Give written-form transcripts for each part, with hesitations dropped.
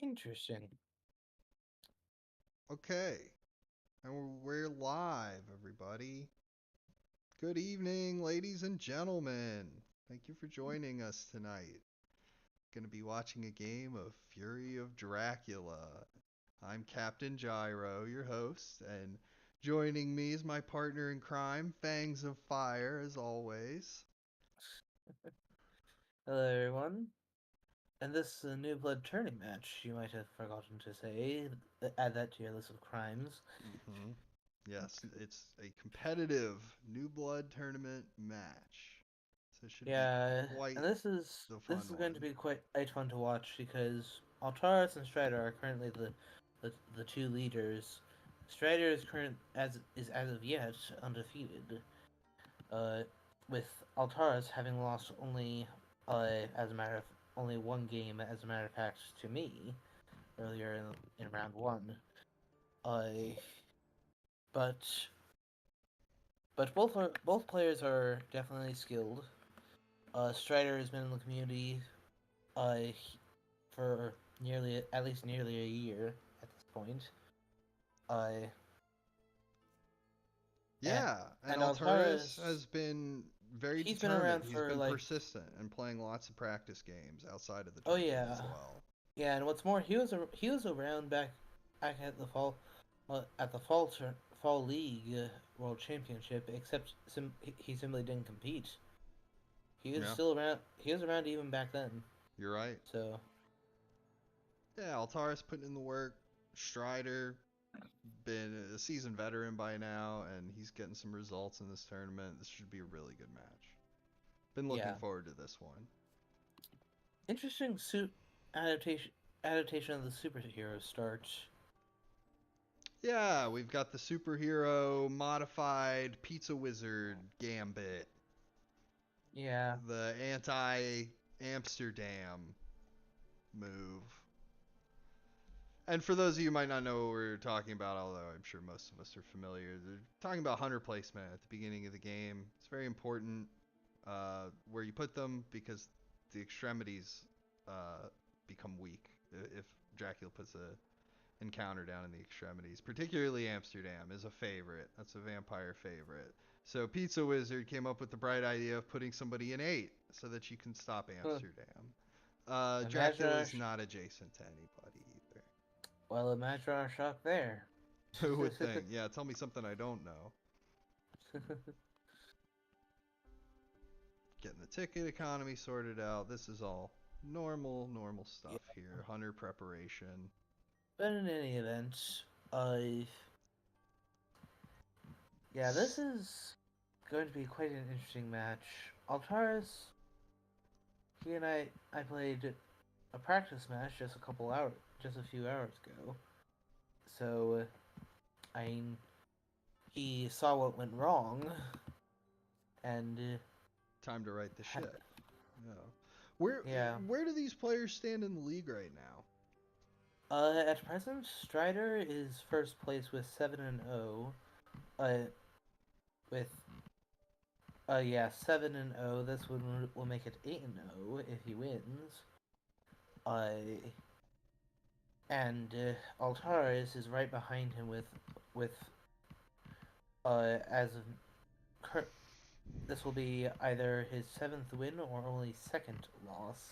Interesting. Okay, and we're live, everybody. Good evening, ladies and gentlemen. Thank you for joining us tonight. Going to be watching a game of Fury of Dracula. I'm Captain Gyro, your host, and joining me is my partner in crime, Fangs of Fire, as always. Hello, everyone. And this is a new blood tourney match. You might have forgotten to say. Add that to your list of crimes. hmm Yes, it's a competitive New Blood tournament match. So it should be Yeah, quite and the this fun is going to one. be quite fun to watch because Altaris and Strider are currently the two leaders. Strider is as of yet undefeated. Uh, with Altaris having lost only as a matter of only one game, as a matter of fact, to me earlier in round one. Uh, but both players are definitely skilled. Strider has been in the community uh, for nearly at least nearly a year at this point. Uh, and Yeah, and and Altaris Altaris, has been very he's been determined. around He's for been like, persistent and playing lots of practice games outside of the oh tournament yeah, as well. yeah. And what's more, he was around back at the fall league world championship. Except he simply didn't compete. He was Yeah, still around. He was around even back then. you're right. So Yeah, Altaris putting in the work. Strider been a seasoned veteran by now, and he's getting some results in this tournament. This should be a really good match. Been looking yeah, forward to this one. interesting suit adaptation adaptation of the superhero start. Yeah, we've got the superhero modified pizza wizard gambit, Yeah, the anti Amsterdam move. And for those of you who might not know what we're talking about, although I'm sure most of us are familiar, they're talking about hunter placement at the beginning of the game. It's very important where you put them because the extremities become weak if Dracula puts a encounter down in the extremities. Particularly Amsterdam is a favorite. That's a vampire favorite. So Pizza Wizard came up with the bright idea of putting somebody in 8 so that you can stop huh. Amsterdam. Imagine our Dracula's not adjacent to anybody either. imagine our shock there. Who would think? Yeah, tell me something I don't know. Getting the ticket economy sorted out. This is all normal Yeah. stuff here. Hunter preparation. But in any event, uh, yeah, this is going to be quite an interesting match. Altaris, he and I played a practice match just a few hours ago. So, I mean, he saw what went wrong, and Time to right the had, ship. Yeah. Where yeah. where do these players stand in the league right now? At present, Strider is first place with 7-0. Uh, with yeah, 7-0. This one will make it 8-0 if he wins. Uh, and Altaris is right behind him with as of cur- this will be either his seventh win or only second loss.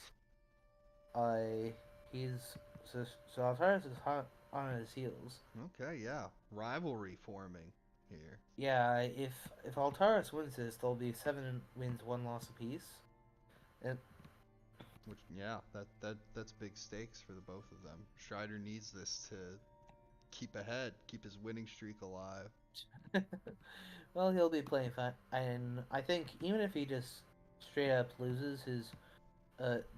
Uh, he's so Altaris is hot on his heels. Okay, yeah. Rivalry forming here. Yeah, if Altaris wins this, there'll be 7 wins, 1 loss apiece. And Which yeah, that's big stakes for the both of them. Strider needs this to keep ahead, keep his winning streak alive. well, he'll be playing fine. And I think even if he just straight up loses his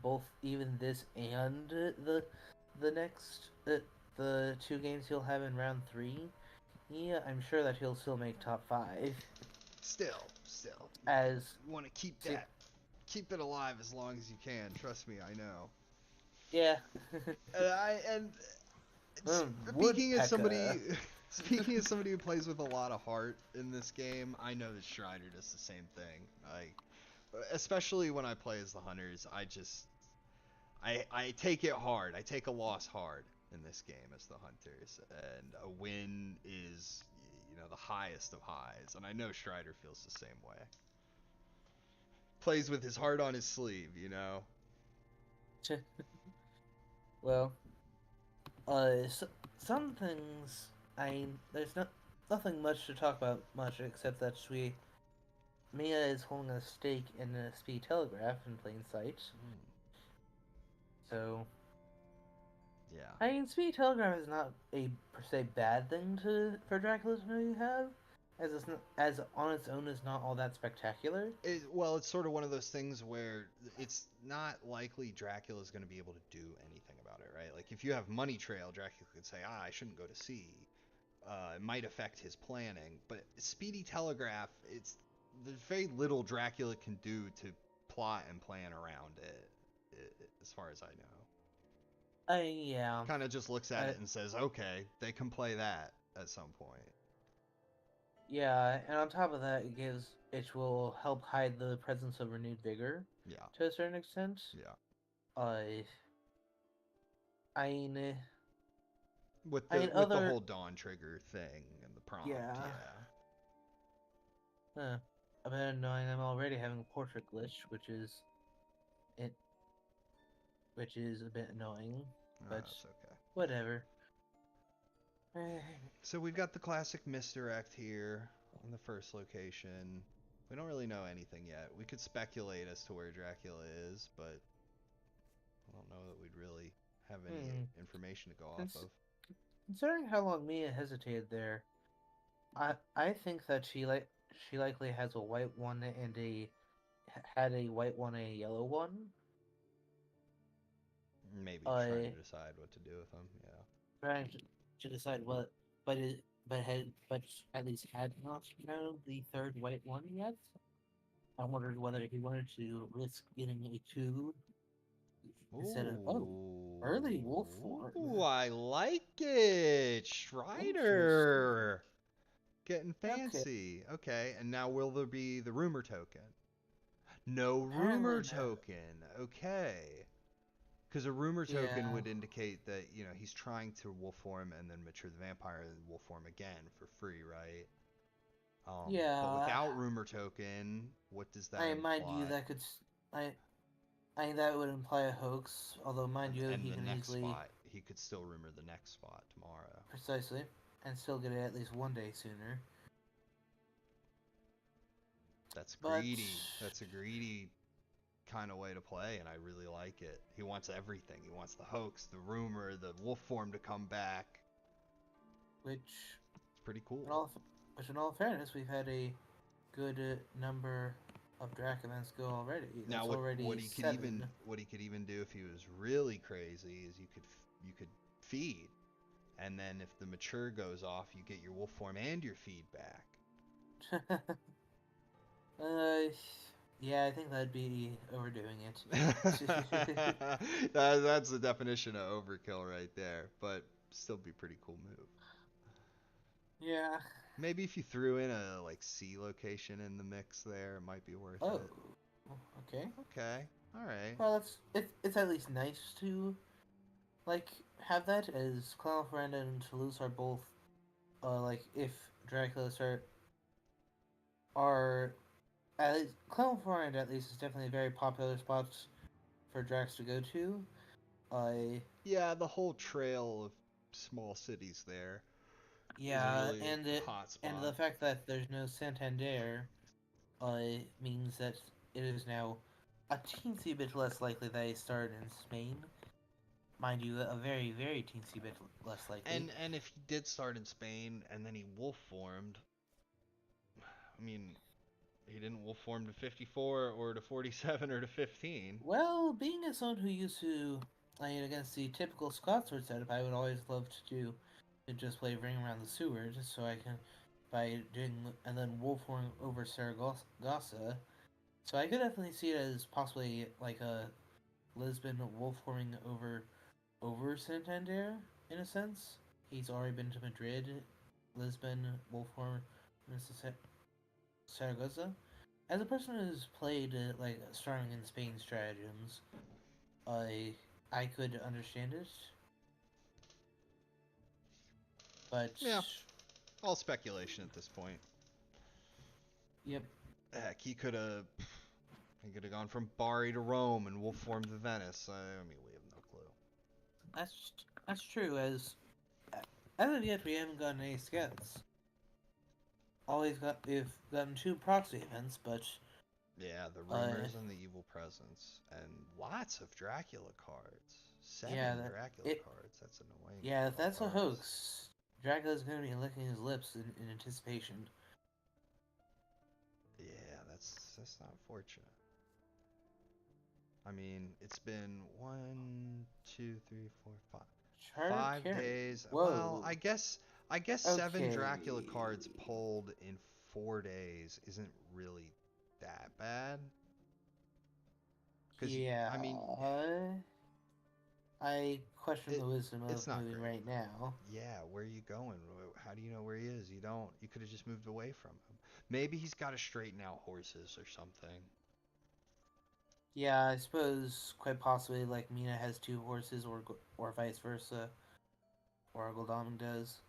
both even this and the next the 2 games he'll have in round 3, yeah, I'm sure that he'll still make top 5. Still, As you want to see, keep it alive as long as you can. Trust me, I know. yeah, And speaking as woodpecker. somebody speaking as somebody who plays with a lot of heart in this game, I know that Strider does the same thing. Like especially when I play as the hunters, I take it hard. I take a loss hard in this game as the Hunters, and a win is, the highest of highs. And I know Strider feels the same way. Plays with his heart on his sleeve, Well, some things. There's nothing much to talk about much except that Mia is holding a stake in a speed telegraph in plain sight. So, Yeah. speed telegraph is not a per se bad thing for Dracula to know you have, as on its own is not all that spectacular. Well, it's sort of one of those things where it's not likely Dracula's going to be able to do anything about it, right? Like if you have Money Trail, Dracula could say, I shouldn't go to sea. It might affect his planning, but Speedy Telegraph, there's very little Dracula can do to plot and plan around it as far as I know. Yeah. Kind of just looks at it and says, okay, they can play that at some point. Yeah, and on top of that, it will help hide the presence of renewed vigor. Yeah. To a certain extent. Yeah. I mean, With I mean, the whole Dawn Trigger thing and the prompt, yeah. I've been annoying. I'm already having a portrait glitch, which is a bit annoying, but that's okay. whatever. So we've got the classic misdirect here in the first location. We don't really know anything yet. We could speculate as to where Dracula is, but I don't know that we'd really have any information to go off of. Considering how long Mia hesitated there, I think that she likely has a white one and had a white one and a yellow one. Maybe trying to decide what to do with them. Yeah. Trying to decide what, but at least had not found the third white one yet. I wondered whether he wanted to risk getting a 2 instead of early wolf form. Ooh, I like it, Strider. Getting fancy. Okay, and now will there be the rumor token? No rumor token. Okay. Because a rumor token would indicate that, he's trying to wolf form and then mature the vampire and wolf form again for free, right? But without rumor token, what does that imply? Mind you, that could... that would imply a hoax, although mind you, and he the can next easily... spot, he could still rumor the next spot tomorrow. Precisely. And still get it at least one day sooner. That's greedy. That's a greedy kind of way to play, and I really like it. He wants everything. He wants the hoax, the rumor, the wolf form to come back. Which... It's pretty cool. In all fairness, we've had a good number of Drac events go already. Now, what he could even do if he was really crazy is you could feed, and then if the mature goes off, you get your wolf form and your feed back. Yeah, I think that'd be overdoing it. That's the definition of overkill right there, but still be pretty cool move. Yeah. Maybe if you threw in a C location in the mix there, it might be worth it. Okay. Okay. All right. Well, it's at least nice to have that, as Clown Friend and Toulouse are both if Dracula are at least Clown Friend at least is definitely a very popular spot for Dracs to go to. Yeah, the whole trail of small cities there. Yeah, really and the fact that there's no Santander means that it is now a teensy bit less likely that he started in Spain. Mind you, a very, very teensy bit less likely. And if he did start in Spain and then he wolf formed, I mean, he didn't wolf form to 54 or to 47 or to 15. Well, being as someone who used to, against the typical Scotsword setup, I would always love to just play Ring Around the Sewer, just so I can, and then wolf form over Saragossa. So I could definitely see it as possibly a Lisbon wolf forming over Santander, in a sense. He's already been to Madrid, Lisbon, wolf form, Saragossa. As a person who's played starting in Spain stratagems, I could understand it, but Yeah, all speculation at this point. yep, Heck, he could have gone from Bari to Rome and wolf form to Venice. I mean, we have no clue. that's that's true. As of yet, we haven't gotten any scouts. We've gotten 2 proxy events, but Yeah, the uh, rumors and the evil presence, and lots of Dracula cards. yeah, 7 that Dracula it cards. That's annoying yeah, for if that's a Altaris. hoax, Dracula's gonna be licking his lips in anticipation. Yeah, that's not fortunate. I mean, it's been 1, 2, 3, 4, 5, Chartered 5 days. Well, Whoa. I guess 7 Dracula cards Okay. pulled in 4 days isn't really that bad. Because Yeah. I mean, I question it the wisdom of it's not moving great. right now. Yeah, where are you going? How do you know where he is? You don't. You could have just moved away from him. Maybe he's got to straighten out horses or something. Yeah, I suppose quite possibly like Mina has 2 horses, or vice versa, or Goldamon does.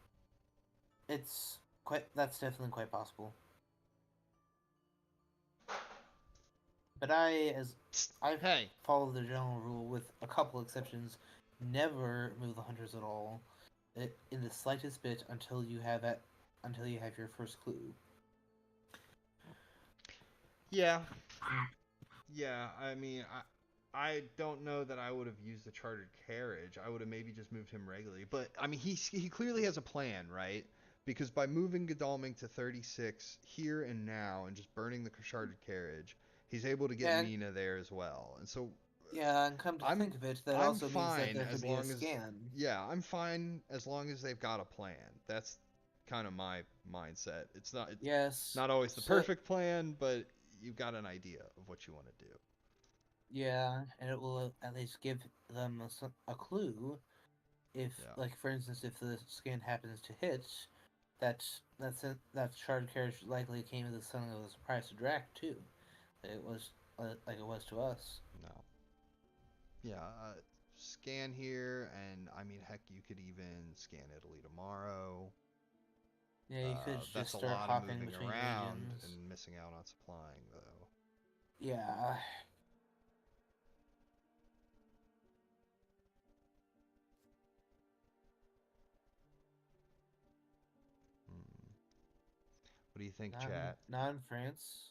It's quite that's definitely quite possible. But I've Hey, followed the general rule with a couple exceptions: never move the hunters at all, in the slightest bit until you have your first clue. yeah, yeah. I mean, I don't know that I would have used the chartered carriage. I would have maybe just moved him regularly. But I mean, he clearly has a plan, right? Because by moving Godalming to 36 here and now and just burning the chartered carriage, he's able to get Yeah, Mina there as well. And so yeah, and come to I'm think of it, that I'm also means that fine there could as be a long as scan. yeah, I'm fine as long as they've got a plan. That's kind of my mindset. It's Yes. not always the So perfect plan, but you've got an idea of what you want to do. yeah, and it will at least give them a clue. If, Yeah. like, for instance, if the scan happens to hit, that shard carriage likely came as something of a surprise to Drac too. It was like it was to us. No. Yeah, scan here and I mean heck you could even scan Italy tomorrow. Yeah, you could That's just a start lot of hopping moving between around regions. and missing out on supplying though. Yeah, Hmm. What do you think, chat? not in France.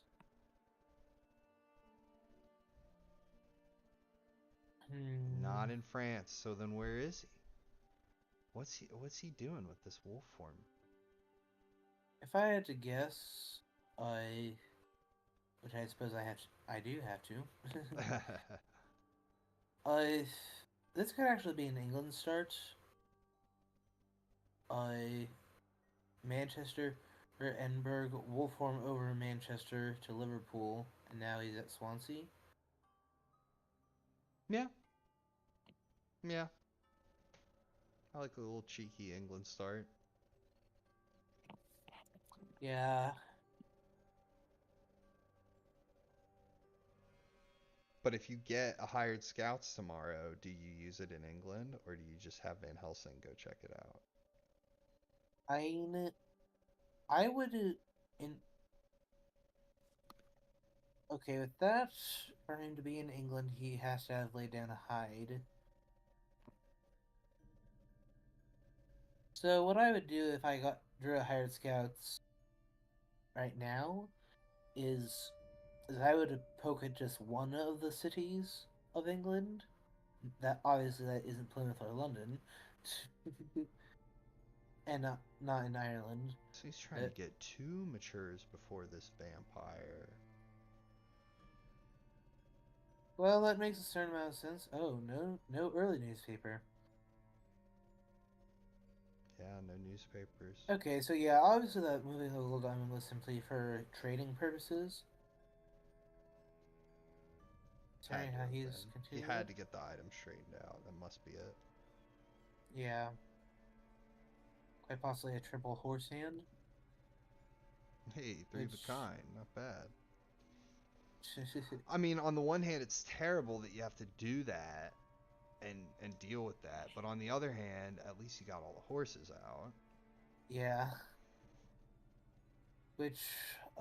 Not Hmm. in France. So then where is he? What's he doing with this wolf form? If I had to guess, I which I suppose I do have to. I this could actually be an England start. I Manchester or Edinburgh will form over Manchester to Liverpool, and now he's at Swansea. Yeah, yeah. I like a little cheeky England start. Yeah, But if you get a hired scouts tomorrow, do you use it in England or do you just have Van Helsing go check it out? I I would in okay with that. For him to be in England, he has to have laid down a hide. So what I would do if I got drew a hired scouts right now is I would poke at just one of the cities of England. That obviously that isn't Plymouth or London, and not in Ireland. So he's trying Uh, to get 2 matures before this vampire. well, that makes a certain amount of sense. Oh, no early newspaper. Yeah, no newspapers. Okay, so yeah, obviously that moving the little diamond was simply for trading purposes. Had Considering to how have he's been. He continuing. had to get the item straightened out. That must be it. Yeah, quite possibly a triple horse hand, Hey, 3 of a which kind. Not bad. I mean, on the one hand, it's terrible that you have to do that. and deal with that. But on the other hand, at least you got all the horses out. Yeah. Which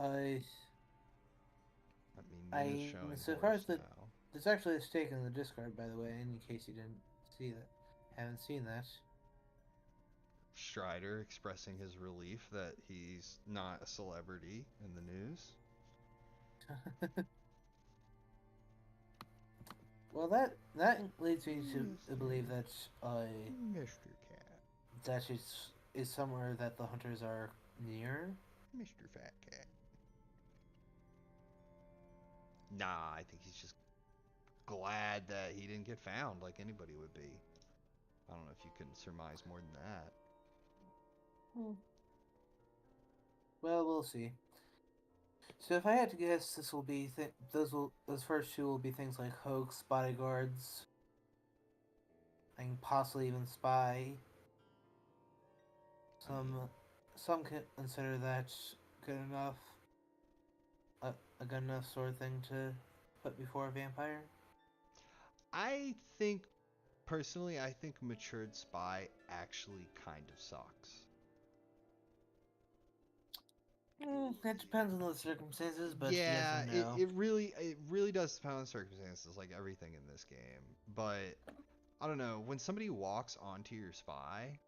I I mean, Nuna's I showing so far horse as the now. there's actually a stake in the Discord, by the way, in case you didn't see that, haven't seen that. Strider expressing his relief that he's not a celebrity in the news. Well, that leads me to believe Mr. that Mr. Cat. that is somewhere that the hunters are near. Mr. Fat Cat. Nah, I think he's just glad that he didn't get found like anybody would be. I don't know if you can surmise more than that. Hmm. Well, we'll see. So if I had to guess, this will be those first two will be things like hoax, bodyguards, and possibly even spy. I mean, Some consider that good enough, a good enough sort of thing to put before a vampire. I think, personally, I think matured spy actually kind of sucks. It depends on the circumstances, but yes Yeah, and it, no. it really it really does depend on the circumstances, like everything in this game. But I don't know, when somebody walks onto your spy,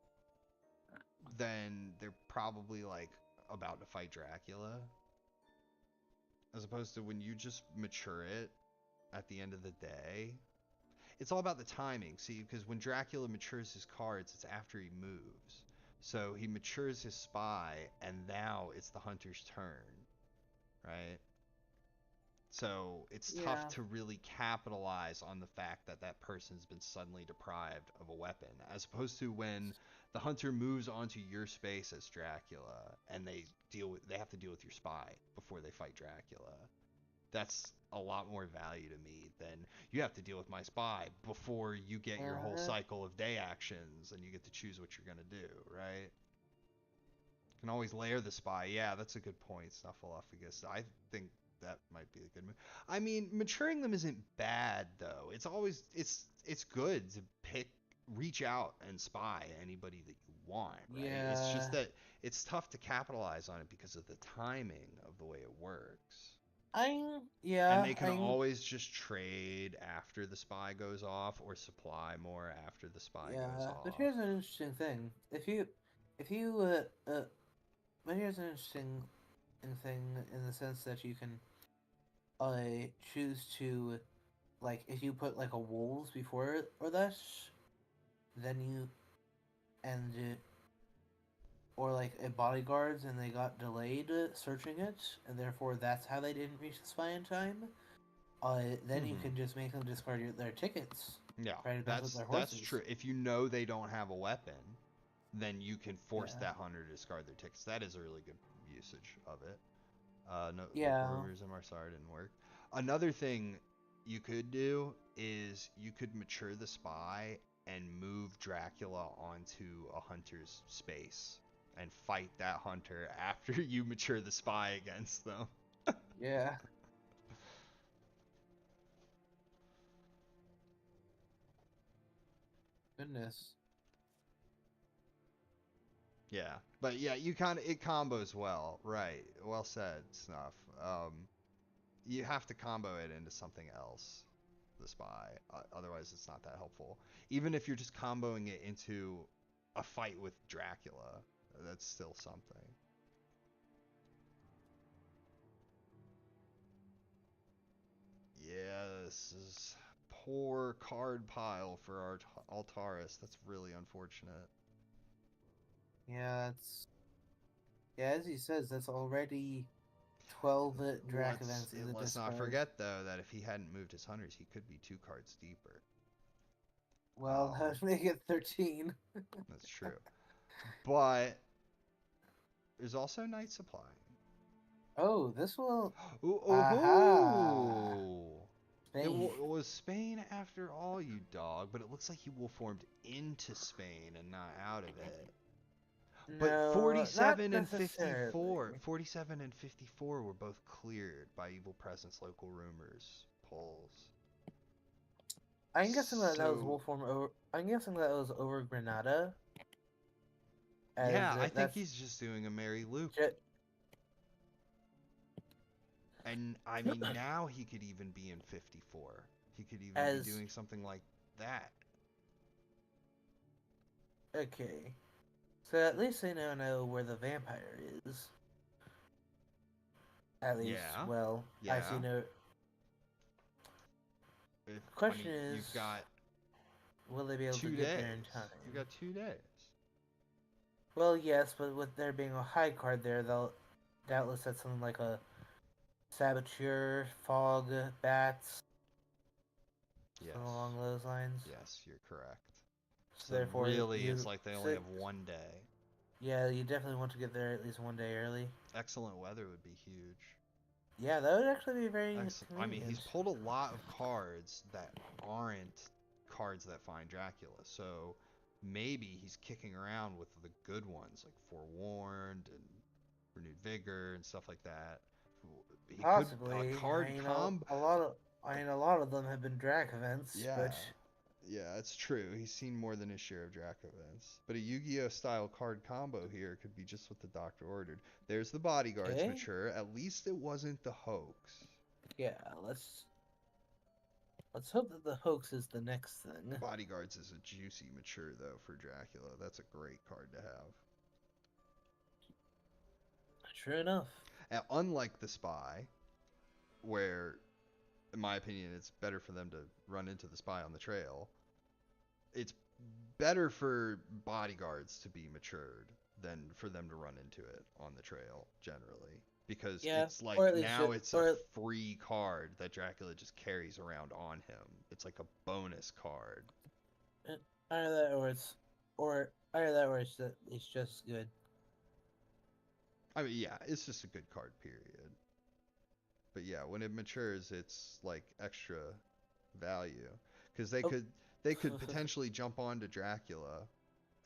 then they're probably like about to fight Dracula, as opposed to when you just mature it at the end of the day. It's all about the timing, see, because when Dracula matures his cards, it's after he moves. So he matures his spy, and now it's the hunter's turn, right? So it's tough Yeah, to really capitalize on the fact that that person's been suddenly deprived of a weapon, as opposed to when the hunter moves onto your space as Dracula and they have to deal with your spy before they fight Dracula. That's a lot more value to me than you have to deal with my spy before you get your whole uh, cycle of day actions and you get to choose what you're gonna do, right? You can always layer the spy. Yeah, that's a good point, Snuffleupagus. I think that might be a good move. I mean, maturing them isn't bad though. It's good to reach out and spy anybody that you want, right? It's just yeah. that it's tough to capitalize on it because of the timing of the way it works. And they can I always just trade after the spy goes off or supply more after the spy goes yeah. But off. here's an interesting thing. If you but here's an interesting thing in the sense that you can choose to like if you put like a wolves before it or that, then you and or like a bodyguards and they got delayed searching it, and therefore that's how they didn't reach the spy in time. Then you Hmm. can just make them discard their tickets. Yeah, Right, it depends with their that's horses. true. If you know they don't have a weapon, then you can force Yeah, that hunter to discard their tickets. That is a really good usage of it. No, local yeah, rumors. I'm sorry, didn't work. Another thing you could do is you could mature the spy and move Dracula onto a hunter's space and fight that hunter after you mature the spy against them. yeah. Goodness. Yeah, but yeah, you kind of it combos well, right? Well said, Snuff. You have to combo it into something else, the spy. Otherwise, it's not that helpful. Even if you're just comboing it into a fight with Dracula, that's still something. Yeah, this is poor card pile for our Altaris. That's really unfortunate. Yeah, it's yeah. As he says, that's already 12 Drac events in the Let's not discard. forget though that if he hadn't moved his hunters, he could be 2 cards deeper. Well, that Um, would make it 13. that's true. But there's also Night Supply. Oh, this will. Ooh, Aha! oh, Spain. it was Spain after all, you dog, but it looks like he wolf-formed into Spain and not out of it. But No, not necessarily. 47 and 54 were both cleared by Evil Presence Local Rumors polls. I'm guessing that was So Wolfform over. I'm guessing that was over Granada, as yeah, I think that's he's just doing a merry loop. ju- And I mean, now he could even be in 54. He could even be as doing something like that. okay. So at least they now know where the vampire is. At least, Yeah, well, I see yeah. no. If I Question mean, is, you've got will they be able to 2 days. get there in You've time? got 2 days. Well, yes, but with there being a high card there, they'll doubtless set something like a saboteur, fog, bats, something Yes, along those lines. yes, you're correct. So So therefore, really, it's like they only have 1 day. yeah, you definitely want to get there at least one day early. Excellent weather would be huge. Yeah, that would actually be very Excellent. I mean, he's convenient. pulled a lot of cards that aren't cards that find Dracula. So maybe he's kicking around with the good ones like Forewarned and Renewed Vigor and stuff like that. He could a Possibly. card comb. I mean, a lot of them have been Drac events, Yeah, but yeah, it's true. He's seen more than his share of Drac events. But a Yu-Gi-Oh style card combo here could be just what the doctor ordered. There's the bodyguards okay. mature. At least it wasn't the hoax. Yeah, let's hope that the hoax is the next thing. Bodyguards is a juicy mature though for Dracula. That's a great card to have. True enough. And unlike the spy, where in my opinion it's better for them to run into the spy on the trail, it's better for bodyguards to be matured than for them to run into it on the trail generally. Because Yeah, it's or like at least now it's a or free card that Dracula just carries around on him. It's like a bonus card. either that or it's just good. I mean, yeah, it's just a good card, period. But yeah, when it matures, it's like extra value because Oh. they could potentially jump onto Dracula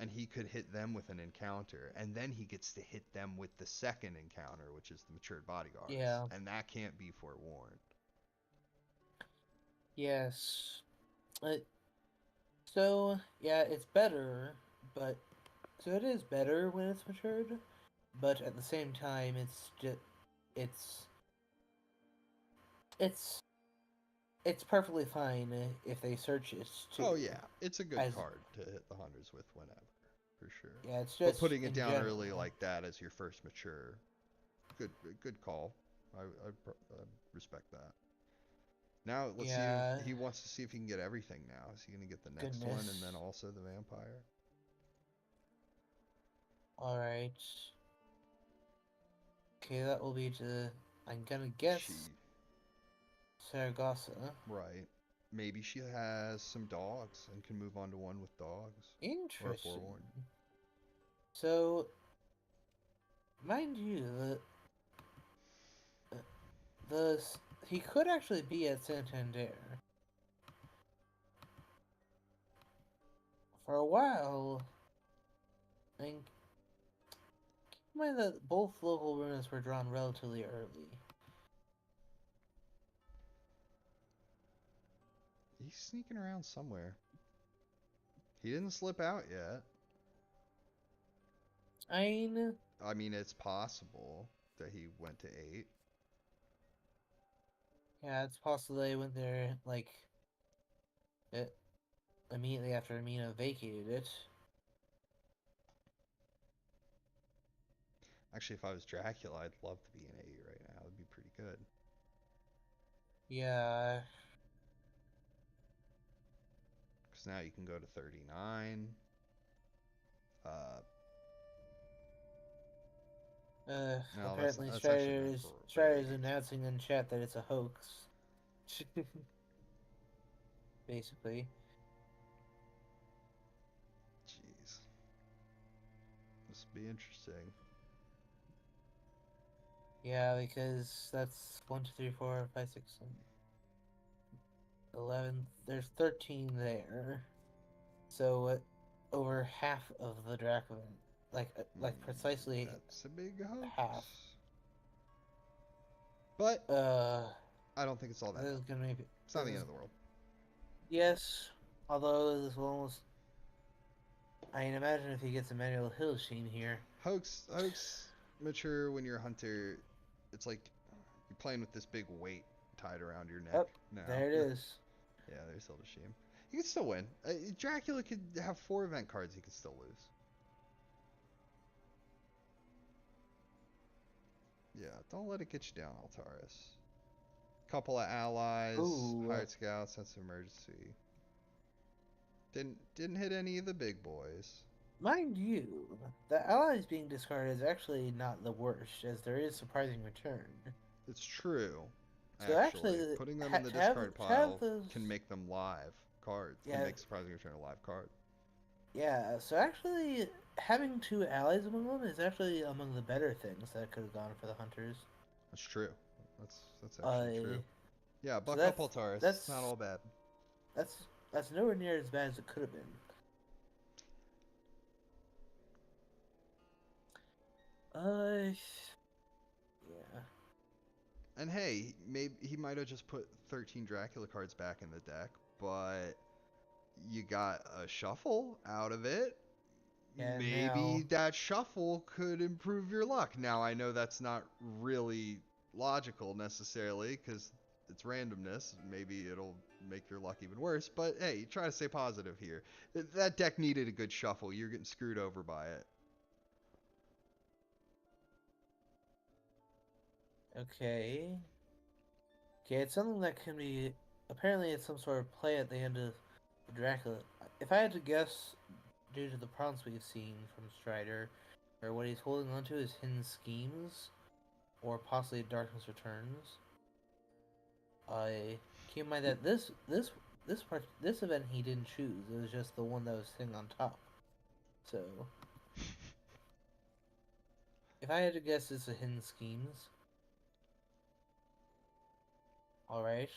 and he could hit them with an encounter and then he gets to hit them with the second encounter, which is the matured bodyguards, Yeah. and that can't be forewarned. Yes. Uh, so yeah, it's better, but so it is better when it's matured, but at the same time, it's it's it's perfectly fine if they search it too. Oh yeah, it's a good As card to hit the hunters with whenever, for sure. yeah, it's But just putting it in down early general. like that as your first mature, good call. I respect that. Now let's see if Yeah. he wants to see if he can get everything now. Is he gonna get the next one and then Goodness. also the vampire? All right. Okay, that will be to. I'm gonna guess She Saragossa. right. Maybe she has some dogs and can move on to one with dogs. Or a Interesting. forewarned. So, mind you, the he could actually be at Santander. For a while, I think, keep in mind that both local runes were drawn relatively early. He's sneaking around somewhere. He didn't slip out yet. I I mean, it's possible that he went to 8. yeah, it's possible they went there like it, immediately after Amina vacated it. Actually, if I was Dracula, I'd love to be in 8 right now. It'd be pretty good. Yeah. Because now you can go to 39. Uh, no, Apparently that's actually not Strider's great. announcing in chat that it's a hoax. Basically. Jeez. This will be interesting. Yeah, because that's 1, 2, 3, 4, 5, 6, 7, 11. There's 13 there. So over half of the Draco, like precisely That's a big hoax. half. But Uh, I don't think it's all that this bad. is gonna be It's not the end of the world. Yes, although this will almost. I mean, imagine if he gets Emmanuel Hillsheen here. Hoax mature when you're a hunter. It's like you're playing with this big weight tied around your neck Oh, now. there it is. Yeah, there's Hildesheen. He could still win. Dracula could have 4 event cards. He could still lose. Yeah, don't let it get you down, Altaris. Couple of allies, Ooh, hired scouts, sense of emergency. Didn't hit any of the big boys. mind you, the allies being discarded is actually not the worst, as there is surprising return. It's true. So Actually, actually, putting them in the discard to have pile those, can make them live cards. Can yeah, make surprising return a live card. yeah. So actually, having 2 allies among them is actually among the better things that could have gone for the hunters. That's true. That's actually Uh, true. Yeah, so buck up Altaris. It's not that's all bad. that's that's nowhere near as bad as it could have been. Yeah. And hey, maybe he might have just put 13 Dracula cards back in the deck, but you got a shuffle out of it. And Maybe now, that shuffle could improve your luck. Now, I know that's not really logical necessarily because it's randomness. Maybe it'll make your luck even worse, but hey, try to stay positive here. That deck needed a good shuffle. You're getting screwed over by it. okay. Okay, it's something that can be. Apparently, it's some sort of play at the end of Dracula. If I had to guess, due to the prompts we've seen from Strider, or what he's holding onto is hidden schemes, or possibly Darkness Returns. I keep in mind that this event he didn't choose. It was just the one that was sitting on top. So, if I had to guess, it's a hidden schemes. All right.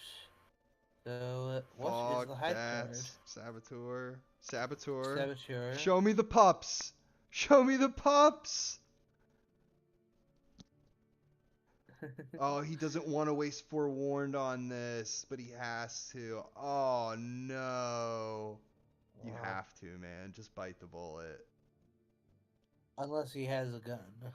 So, what is Fuck the hype that. card? Saboteur. Saboteur. Saboteur. Show me the pups. Show me the pups. Oh, he doesn't want to waste forewarned on this, but he has to. Oh, no. You Wow. have to, man. Just bite the bullet. Unless he has a gun.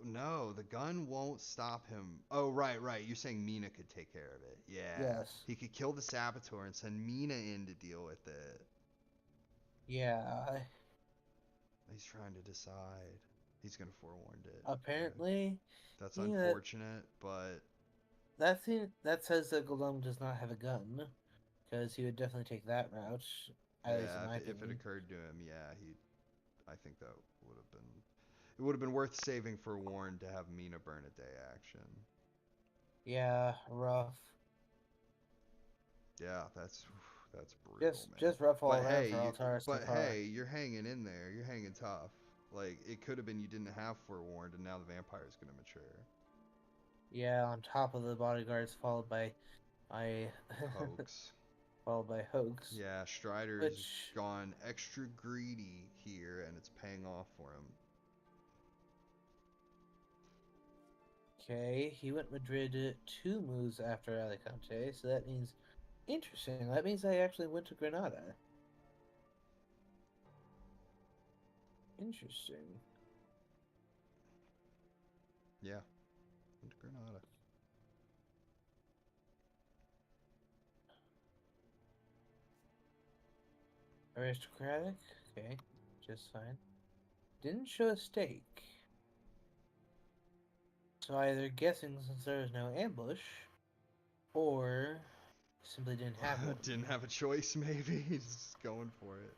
No, the gun won't stop him. Oh, right. You're saying Mina could take care of it. Yeah. Yes. He could kill the Saboteur and send Mina in to deal with it. Yeah. He's trying to decide. He's going to forewarn it. Apparently, That's yeah, unfortunate, but that says that Gollum does not have a gun, because he would definitely take that route. At least in yeah, my if it opinion. occurred to him, yeah, I think that would have been. It would have been worth saving for Warren to have Mina burn a day action. Yeah, rough. Yeah, that's brutal, man. Just rough all But around hey, for Altaris so far. you're hanging in there. You're hanging tough. Like it could have been you didn't have forewarned, and now the vampire is gonna mature. Yeah, on top of the bodyguards, by Hoax. followed by Hoax, Yeah, Strider's which gone extra greedy here, and it's paying off for him. okay, he went Madrid 2 moves after Alicante, so that means interesting. That means I actually went to Granada. Interesting. Yeah, went to Granada. Aristocratic? Okay, just fine. Didn't show a stake. So either guessing since there was no ambush, or simply didn't have one. Didn't have a choice, maybe. He's going for it.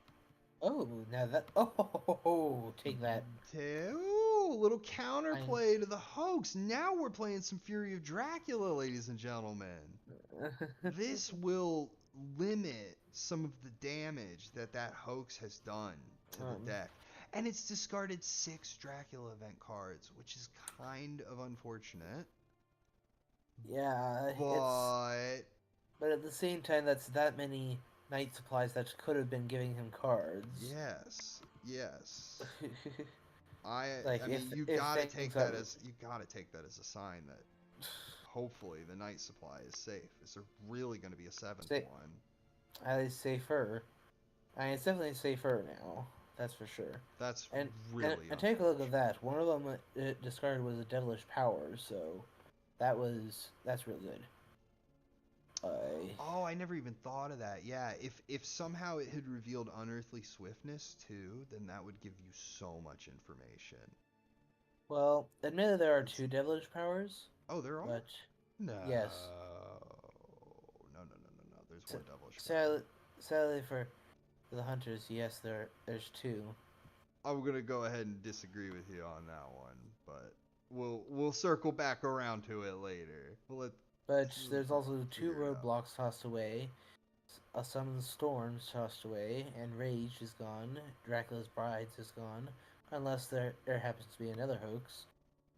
Oh, now that oh, take that. Ooh, little I counterplay to the hoax. Now we're playing some Fury of Dracula, ladies and gentlemen. This will limit some of the damage that hoax has done to the deck. And it's discarded 6 Dracula event cards, which is kind of unfortunate. yeah, But but at the same time, that's that many night supplies that could have been giving him cards. yes. Like I mean you if gotta things take are that as a sign that hopefully the night supply is safe. Is there really gonna be a 7th say, one? At least safer. I mean, it's definitely safer now. That's for sure. That's And really and take a look at unfortunate. that. One of them it discarded was a devilish power, so that's really good. I Oh, I never even thought of that. Yeah, if somehow it had revealed unearthly swiftness too, then that would give you so much information. well, admittedly there are It's two devilish powers, oh, there are? but No. yes, No. There's S- one devilish power. sadly, sadly for the hunters, yes, there's two. I'm gonna go ahead and disagree with you on that one, but we'll circle back around to it later. Let's But there's also two figure it out. roadblocks tossed away, a summoned storms tossed away, and rage is gone. Dracula's brides is gone, unless there happens to be another hoax.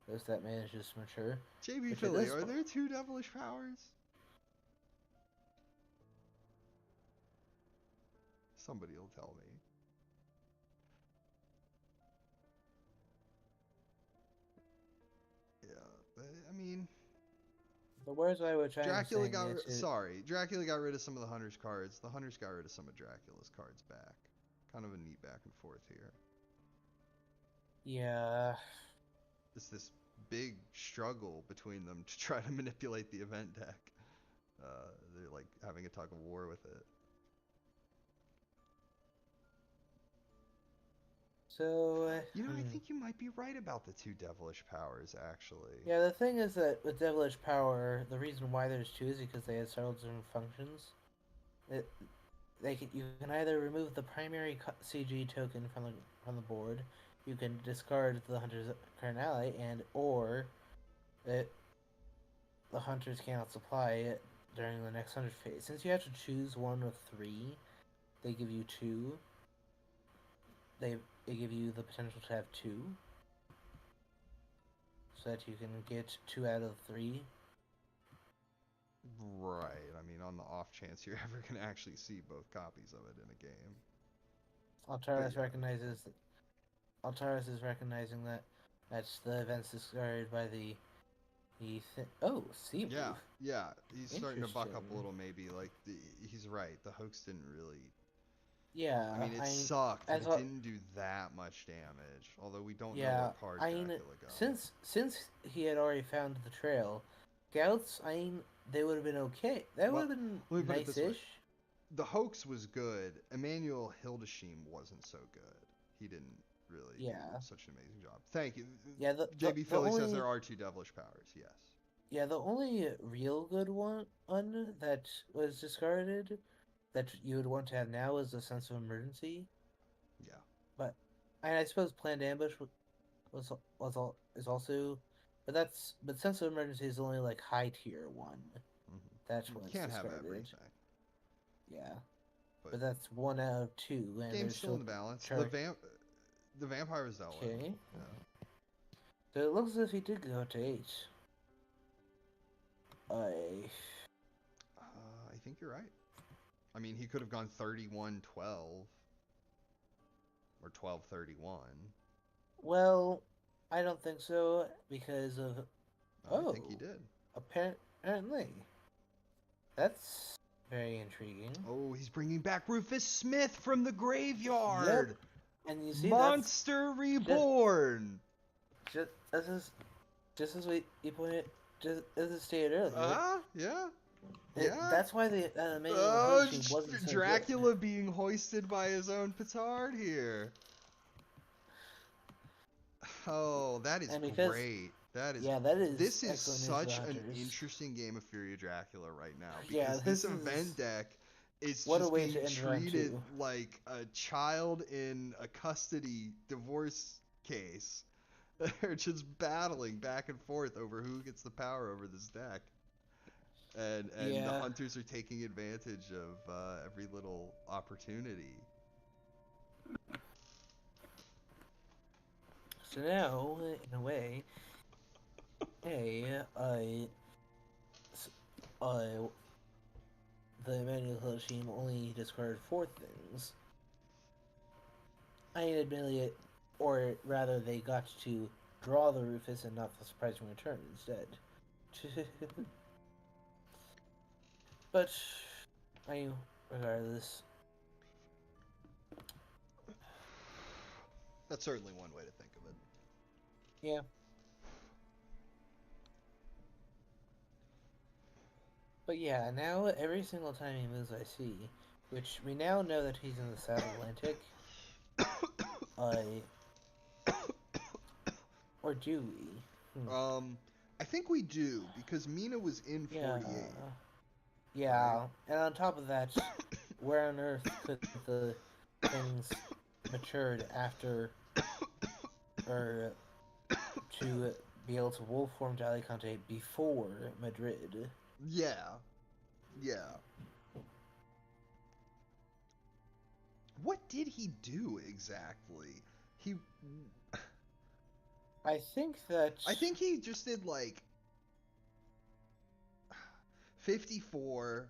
Those that manages to mature. JB Which at Philly, this are point, there two devilish powers? Somebody will tell me. Yeah, but, I mean, the words by which I am Dracula saying got it, Dracula got rid of some of the Hunter's cards. The Hunters got rid of some of Dracula's cards back. Kind of a neat back and forth here. yeah. It's this big struggle between them to try to manipulate the event deck. They're like having a tug of war with it. So, I think you might be right about the two devilish powers, actually. yeah, the thing is that with devilish power, the reason why there's two is because they have several different functions. It, you can either remove the primary CG token from the board, you can discard the hunter's current ally, and or it, the hunters cannot supply it during the next hunter phase. Since you have to choose one of three, they give you two. They give you the potential to have two, so that you can get two out of three. Right. I mean, on the off chance you're ever going to actually see both copies of it in a game. But Altaris yeah, recognizes Altaris is recognizing that that's the events discarded by sea yeah, move. yeah. He's starting to buck up a Interesting. little, maybe. Like, he's right. The hoax didn't really. I Yeah, mean, it sucked, but as it a didn't do that much damage. Although we don't know yeah, what card I mean Dracula got. since he had already found the trail, scouts. They would have been okay. That would Well, have been let me put it this way: nice-ish. the hoax was good. Emmanuel Hildesheim wasn't so good. He didn't really do Yeah, such an amazing job. Thank you. yeah. JB Philly says there are two devilish powers. Yes. The only real good one that was discarded that you would want to have now is a sense of emergency. Yeah. But I suppose planned ambush is also, but sense of emergency is only like high tier one. That's You when it's can't have discarded. everything, Yeah, but but that's one out of two, and game's there's still in still the balance. char. The vampire is dealt with. Okay, Yeah. so it looks as if he did go to eight. I I think you're right. I mean, he could have gone 31-12 or 12-31. well, I don't think so because of I think he did. apparently that's very intriguing. Oh, he's bringing back Rufus Smith from the Yep, graveyard. and you see that's Monster just Reborn. just just as we pointed, just as I stated earlier. Yeah. Yeah. That's why the manual Oh, hoaxing wasn't so good. Dracula being hoisted by his own petard here. Oh, that is And because, great. That is. yeah, that is This is excellent news for the such an hunters. interesting game of Fury of Dracula right now Yeah, because this this is event deck is what a just way to being end round treated two. like a child in a custody divorce case. They're just battling back and forth over who gets the power over this deck. And the Yeah. hunters are taking advantage of every little opportunity. So now, in a way, hey, uh, the manual team only discarded four things. Admittedly, or rather, they got to draw the Rufus and not the surprising return instead. But I regardless. That's certainly one way to think of it. Yeah. But yeah, now every single time he moves, I see. Which we now know that he's in the South Atlantic. I or do we? I think we do because Mina was in Yeah. 48, right? Yeah. And on top of that, where on earth could the things matured after or to be able to wolf form to Alicante before Madrid? Yeah, yeah. What did he do exactly? He, I think that I think he just did like 54,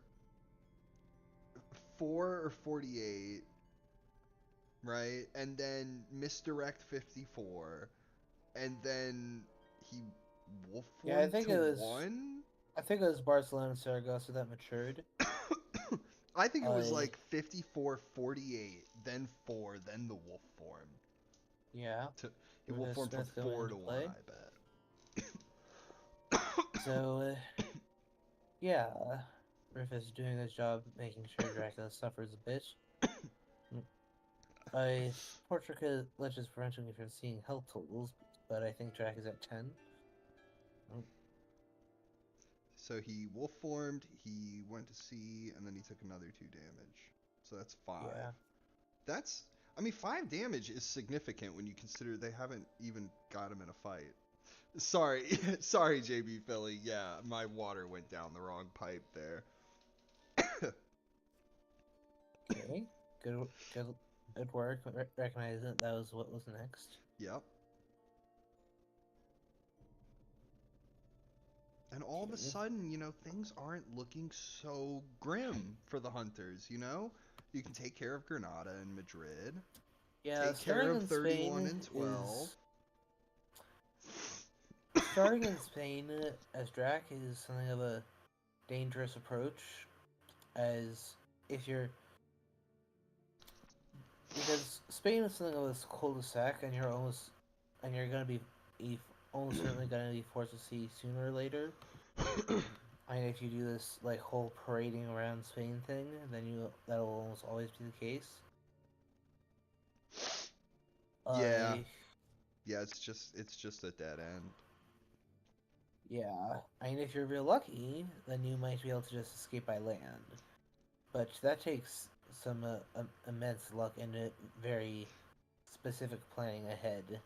4 or 48, right? And then misdirect 54, and then he wolf yeah, formed to 1. I think it was Barcelona and Saragossa that matured. I think it was I like 54, 48, then 4, then the wolf form. Yeah, He wolf with formed from Smith going 4 into to 1, play. I bet. So yeah, Rufus is doing his job, making sure Dracula suffers a bit. I Portrait Lich preventing me from seeing health totals, but I think Drac is at 10. So he wolf formed, he went to sea, and then he took another 2 damage. So that's 5. Yeah. That's, I mean, 5 damage is significant when you consider they haven't even got him in a fight. Sorry, sorry, JB Philly. Yeah, my water went down the wrong pipe there. Okay. Good work. Recognize it. That was what was next. Yep. And all of a Okay. sudden, things aren't looking so grim for the hunters, You can take care of Granada and Madrid. Yeah, Take care starting of in 31 Spain and 12. is starting in Spain as Drac is something of a dangerous approach, as if you're because Spain is something of a cul-de-sac, and you're gonna be almost certainly gonna be forced to see sooner or later. And if you do this like whole parading around Spain thing, then that'll almost always be the case. Yeah. I Yeah, it's just a dead end. Yeah, I mean if you're real lucky, then you might be able to just escape by land, but that takes some immense luck and a very specific planning ahead.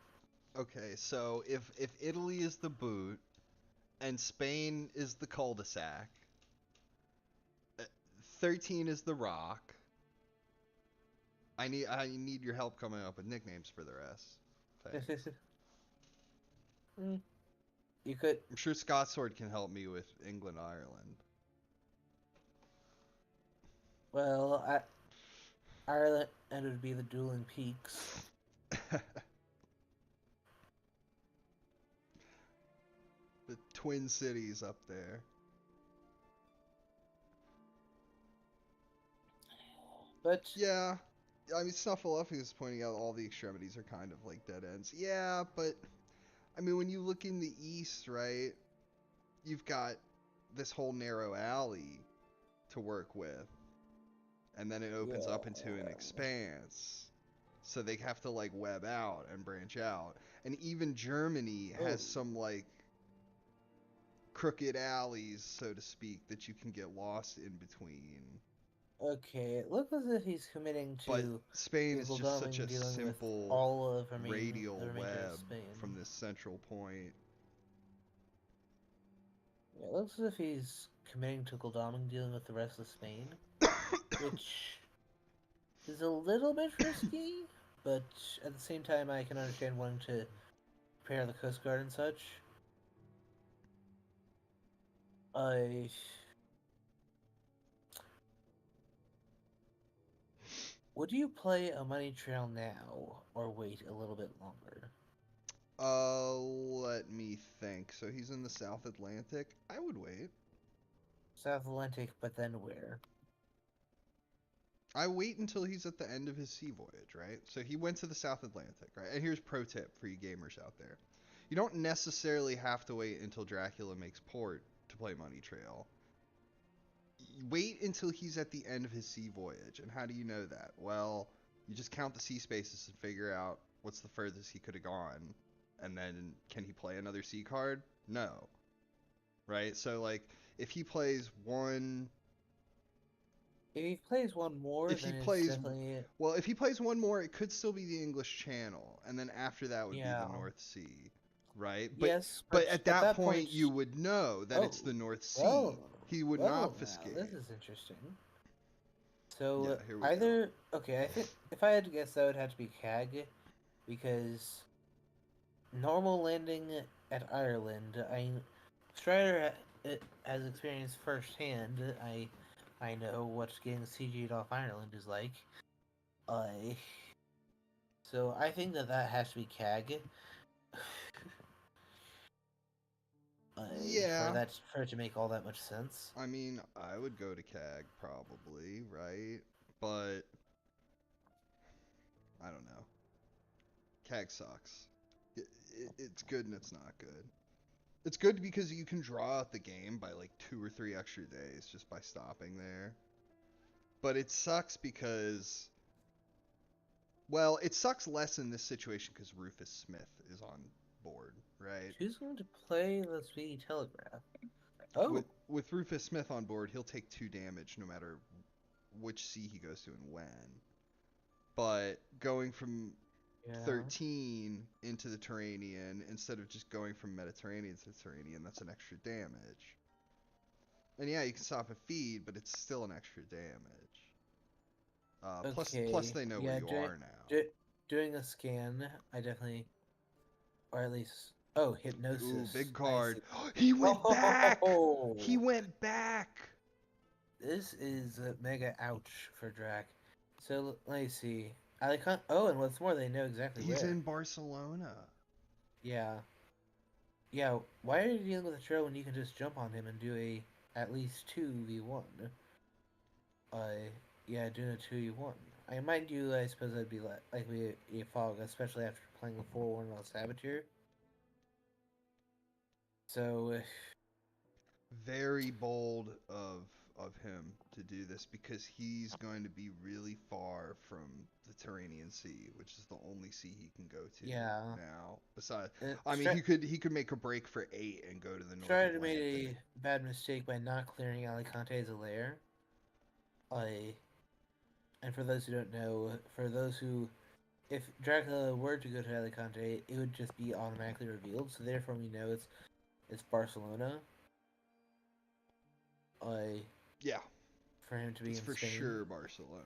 Okay, so if Italy is the boot and Spain is the cul-de-sac, 13 is the rock. I need your help coming up with nicknames for the rest. Thanks. You could I'm sure Scott Sword can help me with England, Ireland. well, Ireland would be the dueling peaks. The Twin Cities up there. But Yeah, I mean, Snuffleupagus is pointing out all the extremities are kind of like dead ends. Yeah, but I mean, when you look in the east, right, you've got this whole narrow alley to work with, and then it opens yeah, up into an expanse. So they have to like web out and branch out. And even Germany oh, has some like crooked alleys, so to speak, that you can get lost in between. okay. It looks as if he's committing But to Spain is Google just such Doming a dealing with simple all of the radial remainder of web Spain. from this central point. Yeah, it looks as if he's committing to Goldaming dealing with the rest of Spain, which is a little bit risky, but at the same time, I can understand wanting to prepare the Coast Guard and such. I Would you play a money trail now or wait a little bit longer? Let me think. So he's in the South Atlantic. I would wait. South Atlantic, but then where? I wait until he's at the end of his sea voyage, right? So he went to the South Atlantic, right? And here's pro tip for you gamers out there. You don't necessarily have to wait until Dracula makes port to play Money Trail. Wait until he's at the end of his sea voyage. And how do you know that? Well, you just count the sea spaces and figure out what's the furthest he could have gone. And then, can he play another sea card? No. Right? So, like, if he plays one... If he plays one more, If he then it's plays... definitely... Well, if he plays one more, it could still be the English Channel. And then after that would be Yeah. the North Sea. Right? Yes, But at that point, point... you would know that it's the North Sea. He would not obfuscate. Now, this is interesting. So, yeah, here we either... go. Okay, I think if I had to guess, that would have to be CAG, because normal landing at Ireland, Strider has experienced firsthand. I know what getting CG'd off Ireland is like. So I think that has to be CAG. Yeah. For it to make all that much sense. I mean, I would go to CAG probably, right? But I don't know. CAG sucks. It's good and it's not good. It's good because you can draw out the game by like 2 or 3 extra days just by stopping there. But it sucks because... Well, it sucks less in this situation because Rufus Smith is on board, right? Who's going to play the Speedy Telegraph? Oh! With Rufus Smith on board, he'll take 2 damage no matter which sea he goes to and when. But going from 13 into the Turanian instead of just going from Mediterranean to the Turanian, that's an extra damage. And yeah, you can stop a feed, but it's still an extra damage. Plus they know where you are now. Doing a scan, I definitely... Or at least... Oh, Hypnosis. Ooh, big card. He went back! He went back! This is a mega ouch for Drac. So, let me see. Oh, and what's more, they know exactly He's where. in Barcelona. Yeah. Yeah, why are you dealing with a trail when you can just jump on him and do a at least 2v1? Yeah, doing a 2v1. Mind you, I suppose that'd be like a fog, especially after playing a 4-1 on Saboteur. So... Very bold of him to do this because he's going to be really far from the Turanian Sea, which is the only sea he can go to now. Besides, I mean, he could make a break for 8 and go to the North Atlantic. Strider made a bad mistake by not clearing Alicante as a lair. And for those who don't know, if Dracula were to go to Alicante, it would just be automatically revealed. So therefore, we know it's Barcelona. Yeah. For him to be it's in for Spain. Sure Barcelona.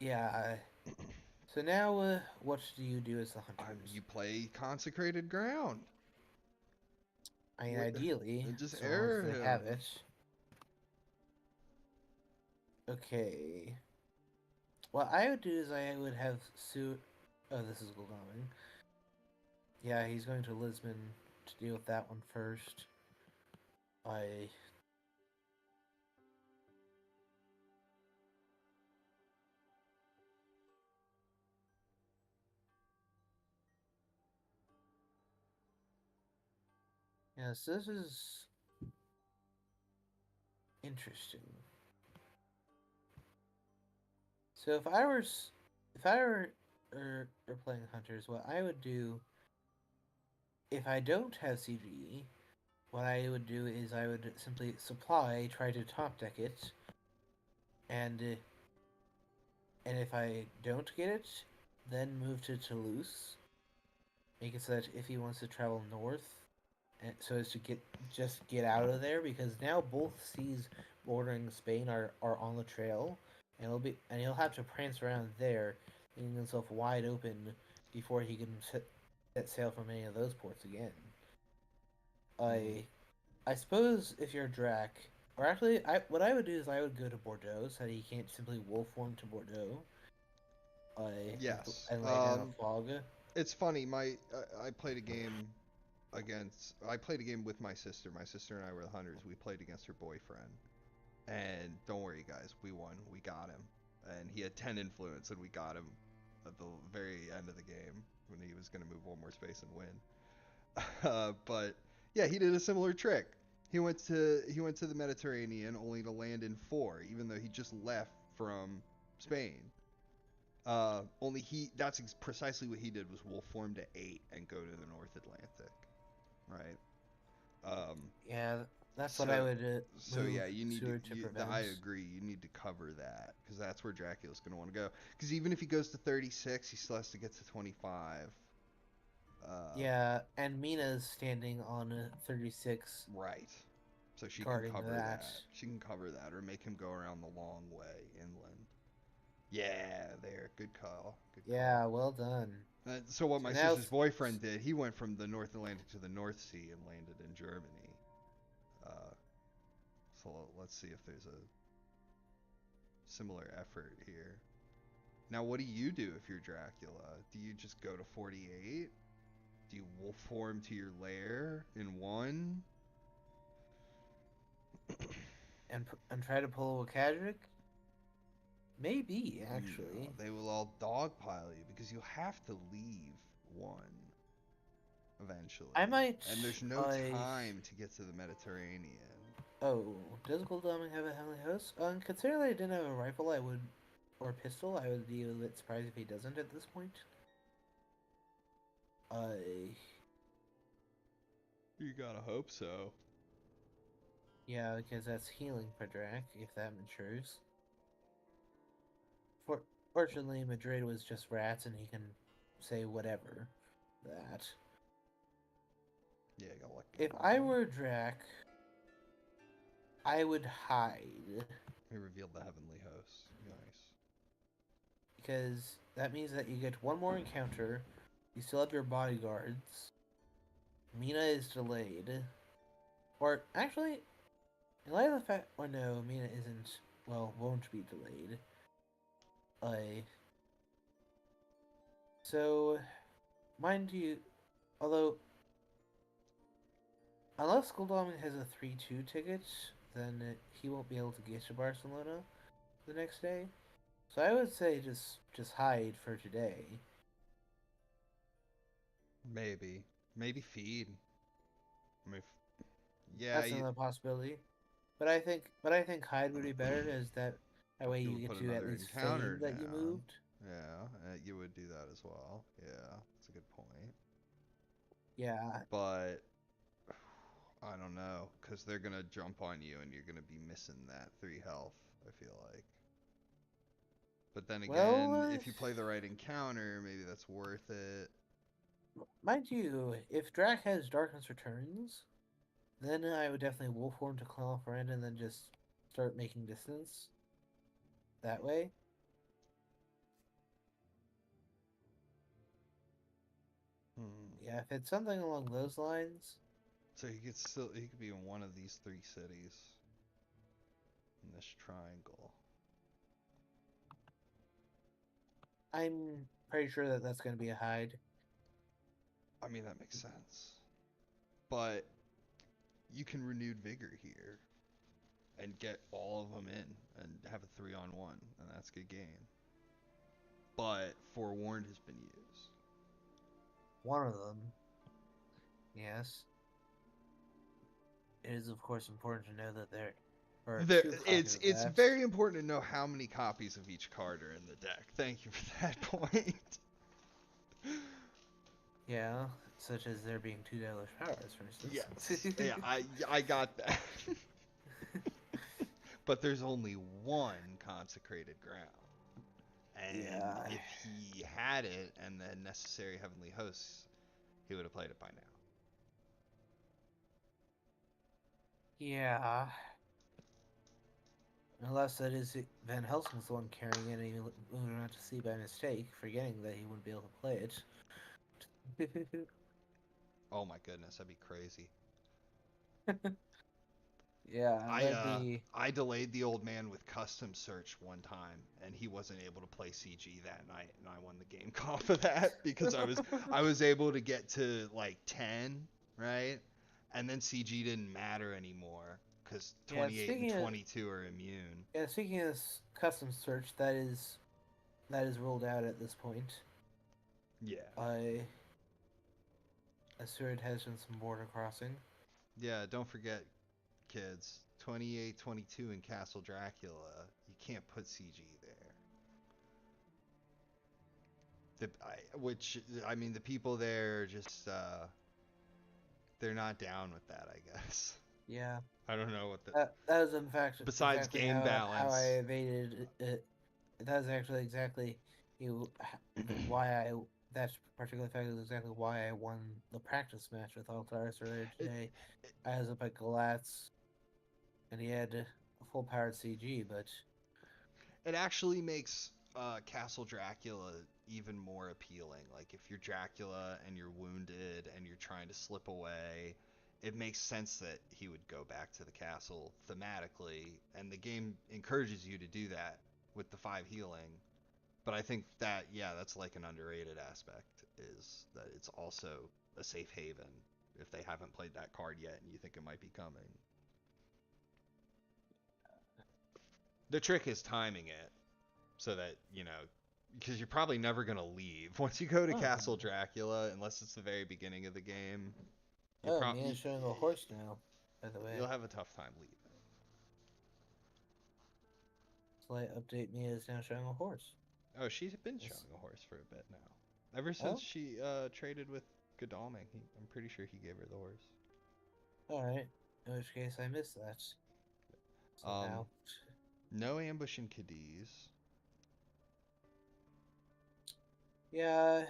Yeah. So now, what do you do as the hunters? You play consecrated ground. I mean, ideally, and just as air long as they him. have it. Okay. What I would do is I would have Sue. Oh, this is Gulgaming. Yeah, he's going to Lisbon to deal with that one first. Yes, this is interesting. So if I were playing hunters, what I would do if I don't have CGE, what I would do is I would simply try to top deck it, and if I don't get it, then move to Toulouse. Make it so that if he wants to travel north, and so as to get out of there, because now both seas bordering Spain are on the trail, and he'll have to prance around there, leaving himself wide open before he can set sail from any of those ports again. I suppose if you're Drac, or actually, what I would do is I would go to Bordeaux so that he can't simply wolf one to Bordeaux. Yes. And lay down a fog. It's funny. I played a game with my sister. My sister and I were the hunters. We played against her boyfriend, And don't worry, guys, we won. We got him. And he had 10 influence, and we got him at the very end of the game when he was going to move one more space and win. But yeah, he did a similar trick. He went to the Mediterranean only to land in 4, even though he just left from Spain. That's precisely what he did, was wolf form to 8 and go to the North Atlantic, right? Yeah, that's what I So would move yeah, you need to. Seward to prevent. I agree. You need to cover that because that's where Dracula's going to want to go. Because even if he goes to 36, he still has to get to 25. Yeah, and Mina's standing on a 36. Right. So she can Guarding cover that. that. She can cover that, or make him go around the long way inland. Yeah, there. Good call. Good call. Yeah, well done. So what So my now sister's boyfriend did, he went from the North Atlantic to the North Sea and landed in Germany. So let's see if there's a similar effort here. Now, what do you do if you're Dracula? Do you just go to 48? Do you wolf form to your lair in 1? and try to pull a Kadric? Maybe, actually. No, they will all dogpile you because you have to leave 1 eventually. I might. And there's no time to get to the Mediterranean. Oh, does Gul'dam have a heavenly host? Considering I didn't have a rifle, or pistol, I would be a bit surprised if he doesn't at this point. You gotta hope so. Yeah, because that's healing for Drac, if that matures. Fortunately, Madrid was just rats, and he can say whatever. That. Yeah, you got lucky. If I were Drac, I would hide. He revealed the heavenly host. Nice. Because that means that you get one more encounter, you still have your bodyguards, Mina is delayed. Or, actually, in light of the fact... Or no, Mina isn't... Well, won't be delayed. So, mind you... Although... Unless Gul'dam has a 3-2 ticket, then he won't be able to get to Barcelona the next day. So I would say just hide for today. Maybe feed. I mean, yeah, That's another possibility. But I think hide would be better, as that way you get to at least feign that you moved. Yeah, you would do that as well. Yeah, that's a good point. Yeah. But I don't know, because they're gonna jump on you and you're gonna be missing that 3 health, I feel like. But then again, if you play the right encounter, maybe that's worth it. Mind you, if Drac has Darkness Returns, then I would definitely wolf form to call off friend and then just start making distance. That way. Yeah, if it's something along those lines. So he could be in one of these 3 cities in this triangle. I'm pretty sure that that's going to be a hide. I mean, that makes sense. But you can renewed vigor here and get all of them in and have a 3-on-1, and that's a good game. But forewarned has been used. One of them. Yes. It is, of course, important to know that It's very important to know how many copies of each card are in the deck. Thank you for that point. Yeah, such as there being 2 Devilish Powers, for instance. Yes. Yeah, I got that. But there's only 1 consecrated ground. And if he had it and the necessary heavenly hosts, he would have played it by now. Yeah. Unless that is Van Helsing's the one carrying it and he moved on to sea by mistake, forgetting that he wouldn't be able to play it. Oh my goodness, that'd be crazy. Yeah, I delayed the old man with custom search one time, and he wasn't able to play CG that night, and I won the game off of that because I was able to get to like 10, right? And then CG didn't matter anymore because Yeah, 28 and 22 are immune. speaking of custom search, that is ruled out at this point. Yeah. I assured has been some border crossing. Yeah, don't forget, kids, 28, 22 in Castle Dracula. You can't put CG there. The people there just, they're not down with that, I guess. Yeah. I don't know what the. That was in fact Besides exactly game how I balance. evaded it. That was actually exactly why I that particular fact is exactly why I won the practice match with Altaris earlier It, today. I was up at Galatz, and he had a full powered CG, but it actually makes Castle Dracula even more appealing. Like if you're Dracula and you're wounded and you're trying to slip away, it makes sense that he would go back to the castle thematically, and the game encourages you to do that with the 5 healing. But I think that that's like an underrated aspect, is that it's also a safe haven if they haven't played that card yet and you think it might be coming. The trick is timing it so that, because you're probably never going to leave. Once you go to Castle Dracula, unless it's the very beginning of the game, Mia's showing a horse now, by the way. you'll have a tough time leaving. Slight update, Mia is now showing a horse. Oh, she's been showing a horse for a bit now. Ever since she traded with Godalming, I'm pretty sure he gave her the horse. Alright, in which case I missed that. Somehow. No ambush in Cadiz. Yeah,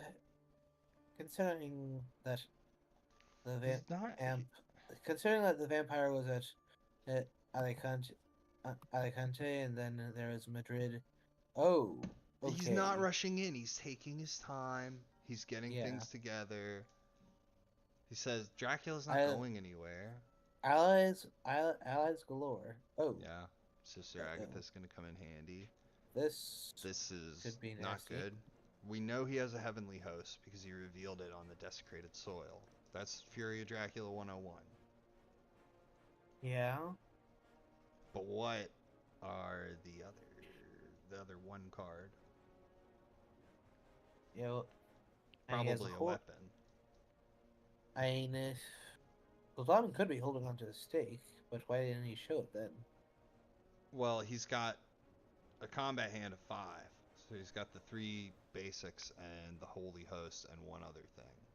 considering that considering that the vampire was at Alicante, and then there was Madrid. Oh, okay. He's not rushing in. He's taking his time. He's getting things together. He says Dracula's not going anywhere. Allies galore. Oh. Yeah, Sister Agatha's gonna come in handy. This is not good. We know he has a heavenly host because he revealed it on the desecrated soil. That's Fury of Dracula 101. Yeah. But what are the other one card? Probably a weapon. I mean, Sultan could be holding onto the stake, but why didn't he show it then? Well, he's got a combat hand of 5. So he's got the 3 basics and the holy host and one other thing.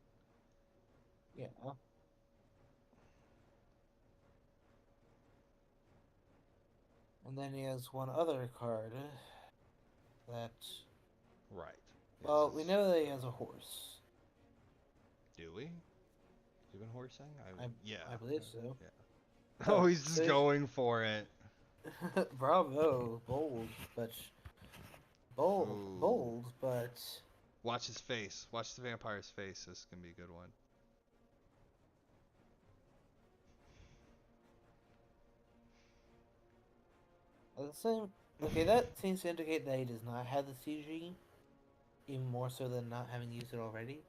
Yeah. And then he has one other card that... Right. Well, we know that he has a horse. Do we? Has he been horsing? I believe so. Yeah. Oh, he's just going for it. Bravo. Bold, but... Bold, but... Watch his face. Watch the vampire's face. This is going to be a good one. Okay, that seems to indicate that he does not have the CG, even more so than not having used it already.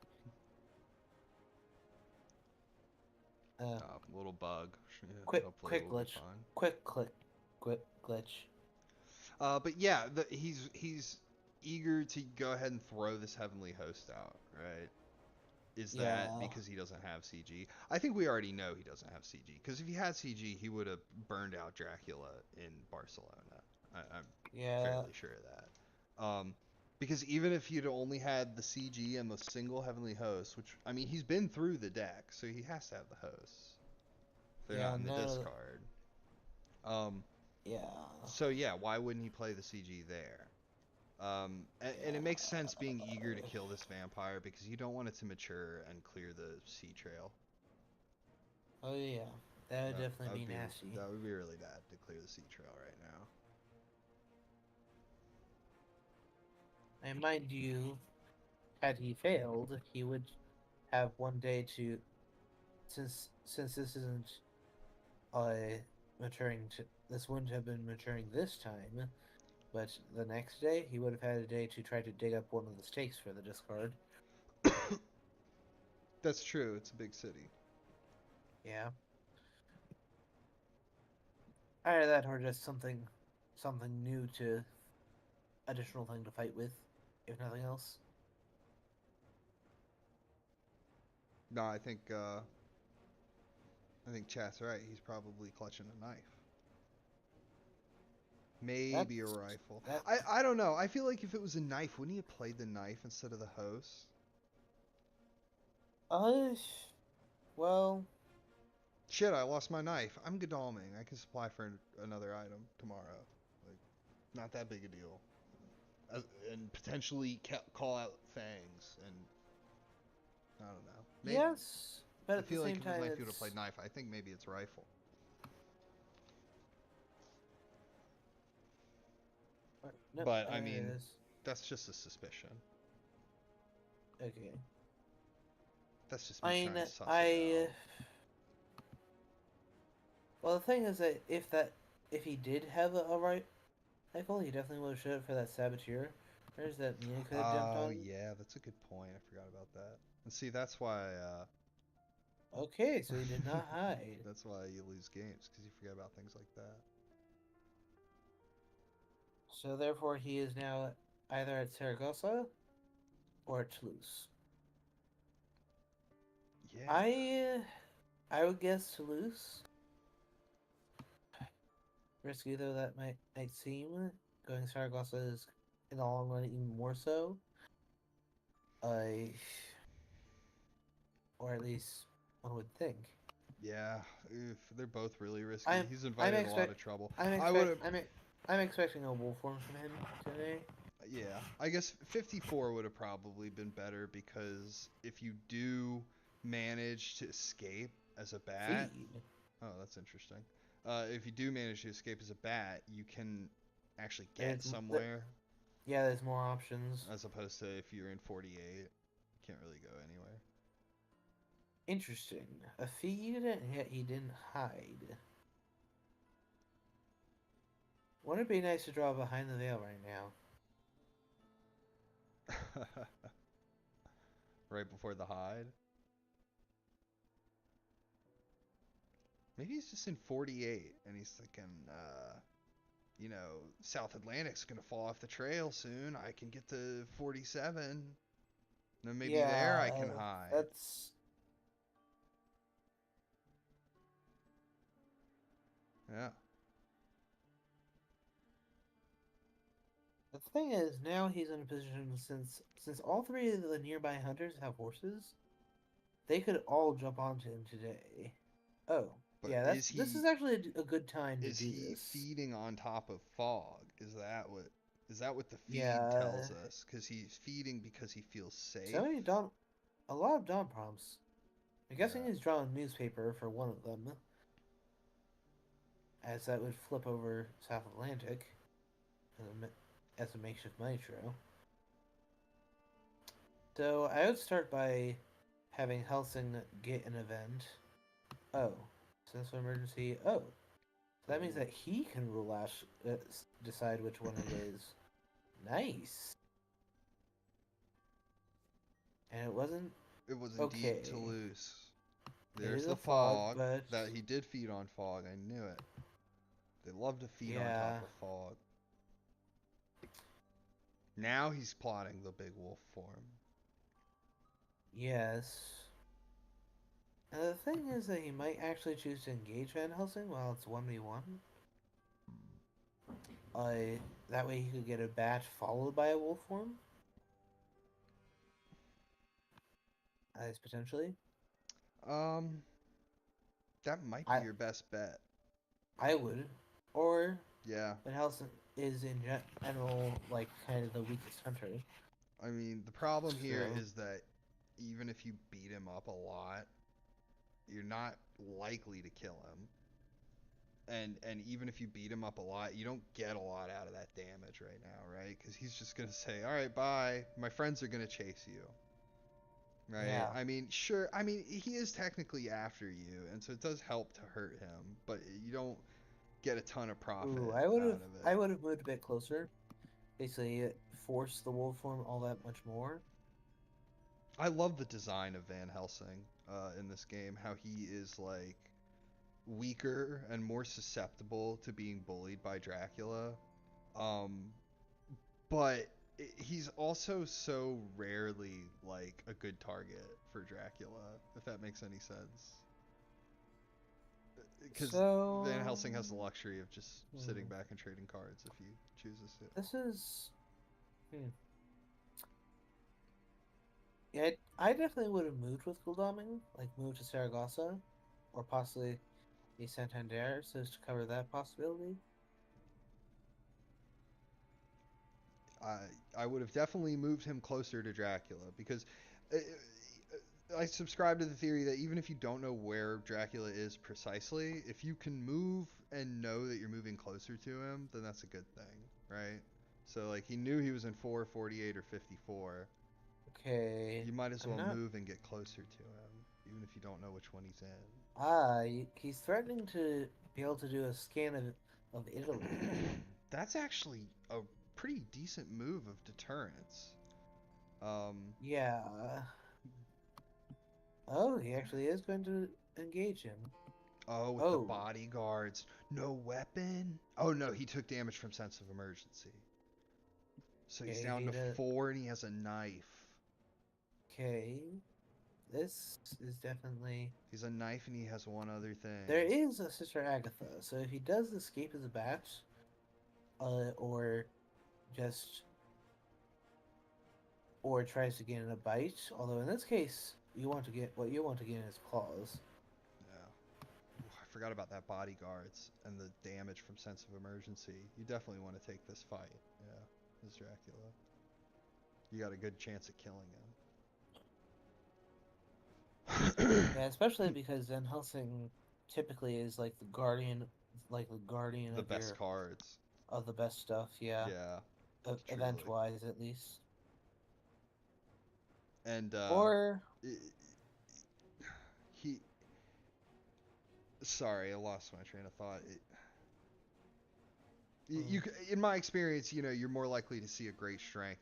Little bug. Quick glitch. Quick glitch. But yeah, he's eager to go ahead and throw this heavenly host out, right? Is that because he doesn't have CG? I think we already know he doesn't have CG, because if he had CG, he would have burned out Dracula in Barcelona. I'm fairly sure of that. Because even if he'd only had the CG and the single heavenly host, which, I mean, he's been through the deck, so he has to have the hosts. They're not in the discard. So yeah, why wouldn't he play the CG there? And it makes sense being eager to kill this vampire because you don't want it to mature and clear the sea trail. Oh yeah, that would definitely be nasty. That would be really bad to clear the sea trail right now. And mind you, had he failed, he would have one day to, since this isn't maturing. This wouldn't have been maturing this time. But the next day, he would have had a day to try to dig up one of the stakes for the discard. That's true. It's a big city. Yeah. Either that or just something new to additional thing to fight with, if nothing else. No, I think chat's right. He's probably clutching a knife. Maybe a That's rifle. that. I don't know. I feel like if it was a knife, wouldn't he have played the knife instead of the hose? Uh, well, Shit, I lost my knife. I'm Godalming. I can supply for another item tomorrow. Like, not that big a deal. And potentially call out fangs. And I don't know. Maybe yes, but I at the feel like same if it was time, knife, he would have it's played knife. I think maybe it's rifle. nope. But I There it mean, is. that's just a suspicion. Okay. That's just I me mean, trying to suss it out. well, the thing is that if he did have a right rifle, he definitely would have showed up for that saboteur. There's that Mina could have jumped Oh on. yeah, that's a good point. I forgot about that. And see, that's why Okay, so he did not hide. that's why you lose games because you forget about things like that. So therefore, he is now either at Saragossa or at Toulouse. Yeah. I would guess Toulouse. Risky though that might seem, going Saragossa is in the long run even more so. I or at least one would think. Yeah, oof, they're both really risky. I'm He's I'm invited a lot expect of trouble. I'm I would expect have, I'm expecting a wolf form from him today. yeah. I guess 54 would have probably been better because if you do manage to escape as a bat, Feed. oh, that's interesting. If you do manage to escape as a bat, you can actually get There's somewhere yeah, there's more options. as opposed to if you're in 48, you can't really go anywhere. Interesting. A feed, and yet he didn't hide. Wouldn't it be nice to draw behind the veil right now? Right before the hide. Maybe he's just in 48 and he's thinking, South Atlantic's gonna fall off the trail soon. I can get to 47. Then maybe there I Yeah, can hide. that's Yeah. the thing is now he's in a position since all three of the nearby hunters have horses, they could all jump onto him today. Oh, But yeah, this is actually a good time to is do he this. feeding on top of fog? Is that what the feed Yeah, tells us? Because he's feeding because he feels so safe. many Don, a lot of Don prompts. I'm guessing Yeah. he's drawing newspaper for one of them, as that would flip over South Atlantic as a makeshift money trail. So I would start by having Helsing get an event. Oh, sense of emergency. Oh, so that means that he can rule out, decide which one it is. Nice. And it wasn't It was indeed okay. Toulouse. It There's is the a fog, fog. but That he did feed on fog. I knew it. They love to feed on top yeah, of fog. Now he's plotting the big wolf form. yes. And the thing is that he might actually choose to engage Van Helsing while it's 1v1. That way he could get a bat followed by a wolf form. As potentially. Um, that might be I your best bet. I would. Or Yeah. Van Helsing is in general like kind of the weakest hunter. I mean, the problem here So is that even if you beat him up a lot, you're not likely to kill him. And even if you beat him up a lot, you don't get a lot out of that damage right now, right? Because he's just gonna say, "All right, bye. My friends are gonna chase you." Right? yeah. I mean, sure. I mean, he is technically after you, and so it does help to hurt him, but you don't get a ton of Ooh, profit out of I it. would have moved a bit closer. Basically, force the wolf form all that much more. I love the design of Van Helsing in this game. How he is like weaker and more susceptible to being bullied by Dracula. Um, but he's also so rarely like a good target for Dracula, if that makes any sense. Because Van So, Helsing has the luxury of just sitting hmm, back and trading cards if he chooses to. this is. Hmm. Yeah, I definitely would have moved with Gul'daming, like moved to Saragossa, or possibly the Santander, so as to cover that possibility. I I would have definitely moved him closer to Dracula because I subscribe to the theory that even if you don't know where Dracula is precisely, if you can move and know that you're moving closer to him, then that's a good thing, right? So like he knew he was in 448 or 54. Okay, You might as I'm well not. move and get closer to him, even if you don't know which one he's He's threatening to be able to do a scan of Italy. in. That's actually a pretty decent move of deterrence. Um, Yeah. Oh, he actually is going to engage him. Oh, with the Oh, bodyguards. No weapon? Oh no, he took damage from sense of emergency. So he's okay, down to 4 and he has a knife. okay. This is definitely. He's a knife and he has one other thing. There is a Sister Agatha, so if he does escape as a bat, or just or tries to get in a bite, although in this case you want to get what you want to get in his claws. Yeah. Ooh, I forgot about that bodyguards and the damage from sense of emergency. You definitely want to take this fight. Yeah, as Dracula. You got a good chance at killing Yeah, especially him. because Van Helsing typically is like the guardian The best cards. of the best stuff. Yeah, Yeah, event truly. wise at least. And Or he sorry, I lost my train of thought. hmm, In my experience, you're more likely to see a great strength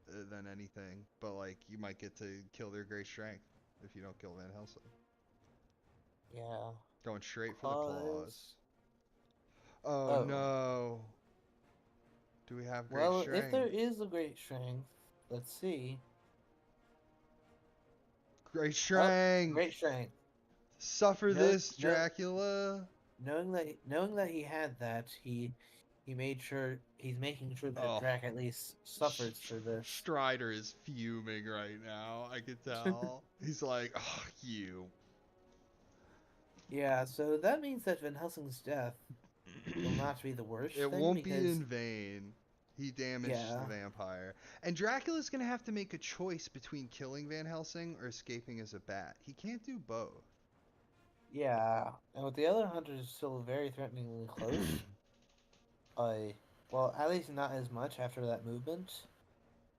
than anything, but like you might get to kill their great strength if you don't kill Van Helsing. yeah, Going straight for the claws. claws. Oh Oh, no. Do we have great well, if there strength? is a great strength, let's see. Great Oh, strength. great strength. Suffer No, this, no, Dracula. knowing that he had that, he made sure he's making sure that Oh, Drac at least suffers for this. Strider is fuming right now. I could tell. He's like, oh, you. Yeah, so that means that Van Helsing's death will not be the worst It thing won't be because in vain. He damaged the yeah, vampire. And Dracula's going to have to make a choice between killing Van Helsing or escaping as a bat. He can't do both. yeah, and with the other hunters still very threateningly close, I well at least not as much after that movement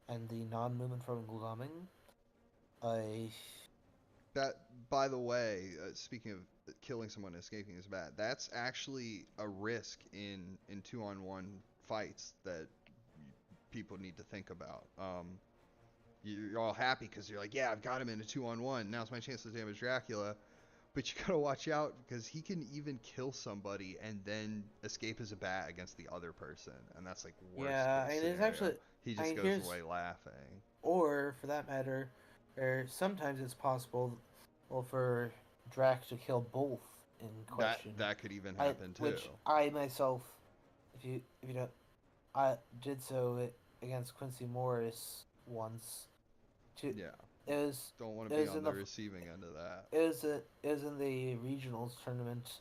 and the non-movement from Gul'daming. I That, by the way, speaking of killing someone and escaping as a bat, that's actually a risk in 2-on-1 fights that people need to think about. You're all happy because you're like, yeah, I've got him in a 2-on-1. Now's my chance to damage Dracula. But you gotta watch out because he can even kill somebody and then escape as a bat against the other person, and that's like worst yeah, case and it's scenario. actually He I just mean goes here's away laughing. or for that matter, or sometimes it's possible, well, for Drac to kill both in That question. that could even I happen too. which I myself, if you don't, I did so against Quincy Morris once. To Yeah, it was don't want to it be was on in the the receiving end of that. it was in the regionals tournament.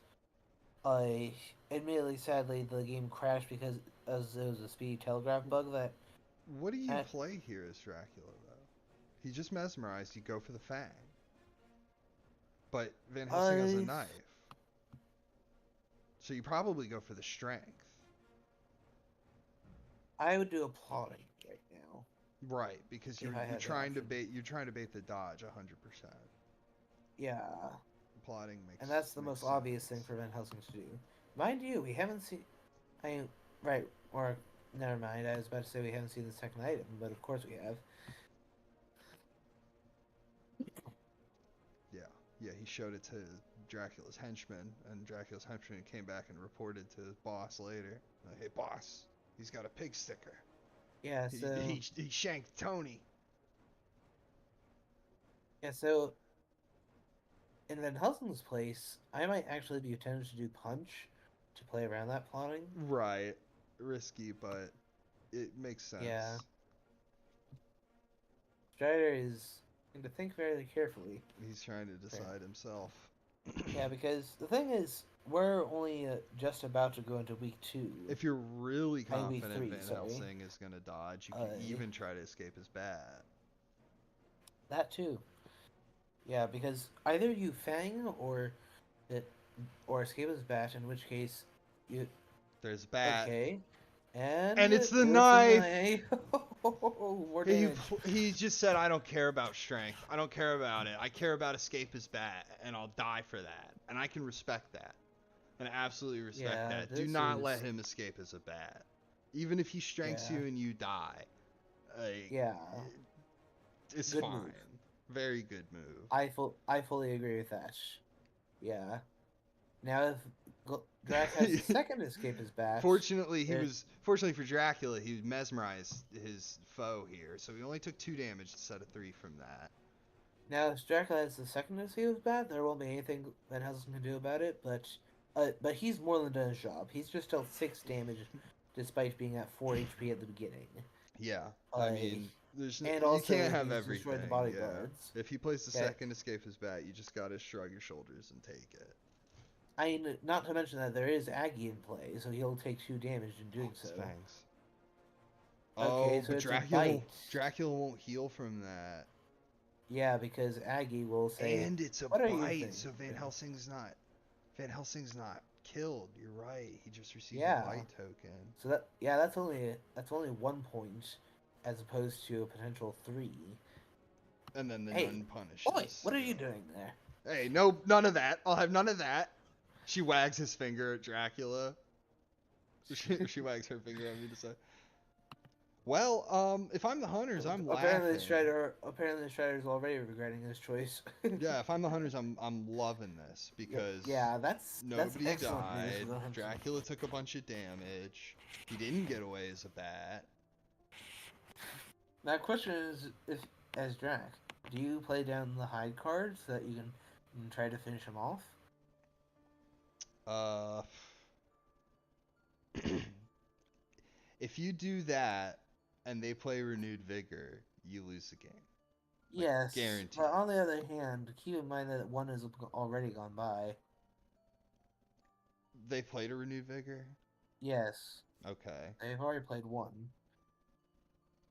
I admittedly, sadly, the game crashed because as it was a speedy telegraph bug that. What do you At, play here as Dracula though? He just mesmerized. You go for the fang, but Van Helsing has a I knife, so you probably go for the strength. I would do a plotting right now Right, because if you're I you're had the trying to option. bait you're trying to bait the dodge 100%. Yeah, Plotting and makes that's the makes most obvious thing sense. for Van Helsing to do. Mind you, we haven't seen. I mean, right, or never mind. I was about to say we haven't seen the second item, but of course we have. Yeah, yeah, he showed it to Dracula's henchman, and Dracula's henchman came back and reported to his boss later. Like, hey, boss, he's got a pig sticker. Yeah, so He shanked Tony. yeah, so in Van Helsing's place, I might actually be tempted to do Punch to play around that plotting. Right. Risky, but it makes sense. Yeah. Strider is going to think very carefully. He's trying to decide himself. Yeah, because the thing is, we're only just about to go into week 2. If you're really week confident 3, Van sorry. Helsing is going to dodge, you can even try to escape his bat. That too. Yeah, because either you Fang or escape his bat, in which case you... There's bat. Okay. And it's the there's knife! More damage. He just said, I don't care about strength. I don't care about it. I care about escape his bat, and I'll die for that. And I can respect that. And absolutely respect that. Do not let him escape as a bat. Even if he strengths you and you die. It's good fine. Move. Very good move. I fully agree with that. Yeah. Now if Drac has the second escape his bat. Fortunately for Dracula, he mesmerized his foe here, so he only took 2 damage instead of 3 from that. Now if Dracula has the second escape his bat, there won't be anything Van Helsing can do about it, but he's more than done his job. He's just dealt 6 damage despite being at 4 HP at the beginning. Yeah. I mean, and you can't have everything. The bodyguards. If he plays the second escape his bat, you just gotta shrug your shoulders and take it. I mean, not to mention that there is Aggie in play, so he'll take 2 damage in doing so. Thanks. Okay, so but Dracula won't heal from that. Yeah, because Aggie will say, and it's a bite, so Van Helsing's not killed. You're right. He just received a bite token. So that's only 1 point, as opposed to a potential 3. And then the nun punishes. Oh wait, what are you doing there? Hey, no, none of that. I'll have none of that. She wags his finger at Dracula. She wags her finger at me to say, well, if I'm the Hunters, I'm apparently laughing. Apparently Strider's already regretting his choice. Yeah, if I'm the Hunters, I'm loving this because nobody died. Dracula took a bunch of damage. He didn't get away as a bat. Now, question is, if as Drac, do you play down the hide card so that you can try to finish him off? If you do that and they play Renewed Vigor, you lose the game. Yes, guaranteed. But on the other hand, keep in mind that 1 has already gone by. They played a Renewed Vigor? Yes. Okay. They've already played 1.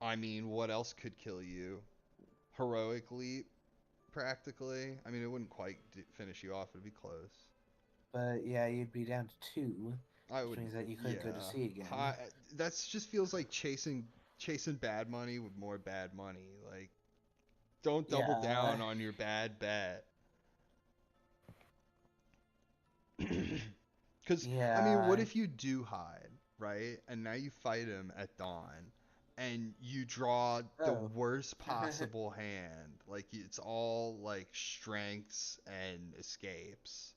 I mean, what else could kill you? Heroic Leap, practically. I mean, it wouldn't quite finish you off. It'd be close. But yeah, you'd be down to 2. Which means that you couldn't go to C again. That just feels like chasing bad money with more bad money. Like, don't double down on your bad bet. Because, I mean, what if you do hide, right? And now you fight him at dawn, and you draw the worst possible hand. Like, it's all, like, strengths and escapes.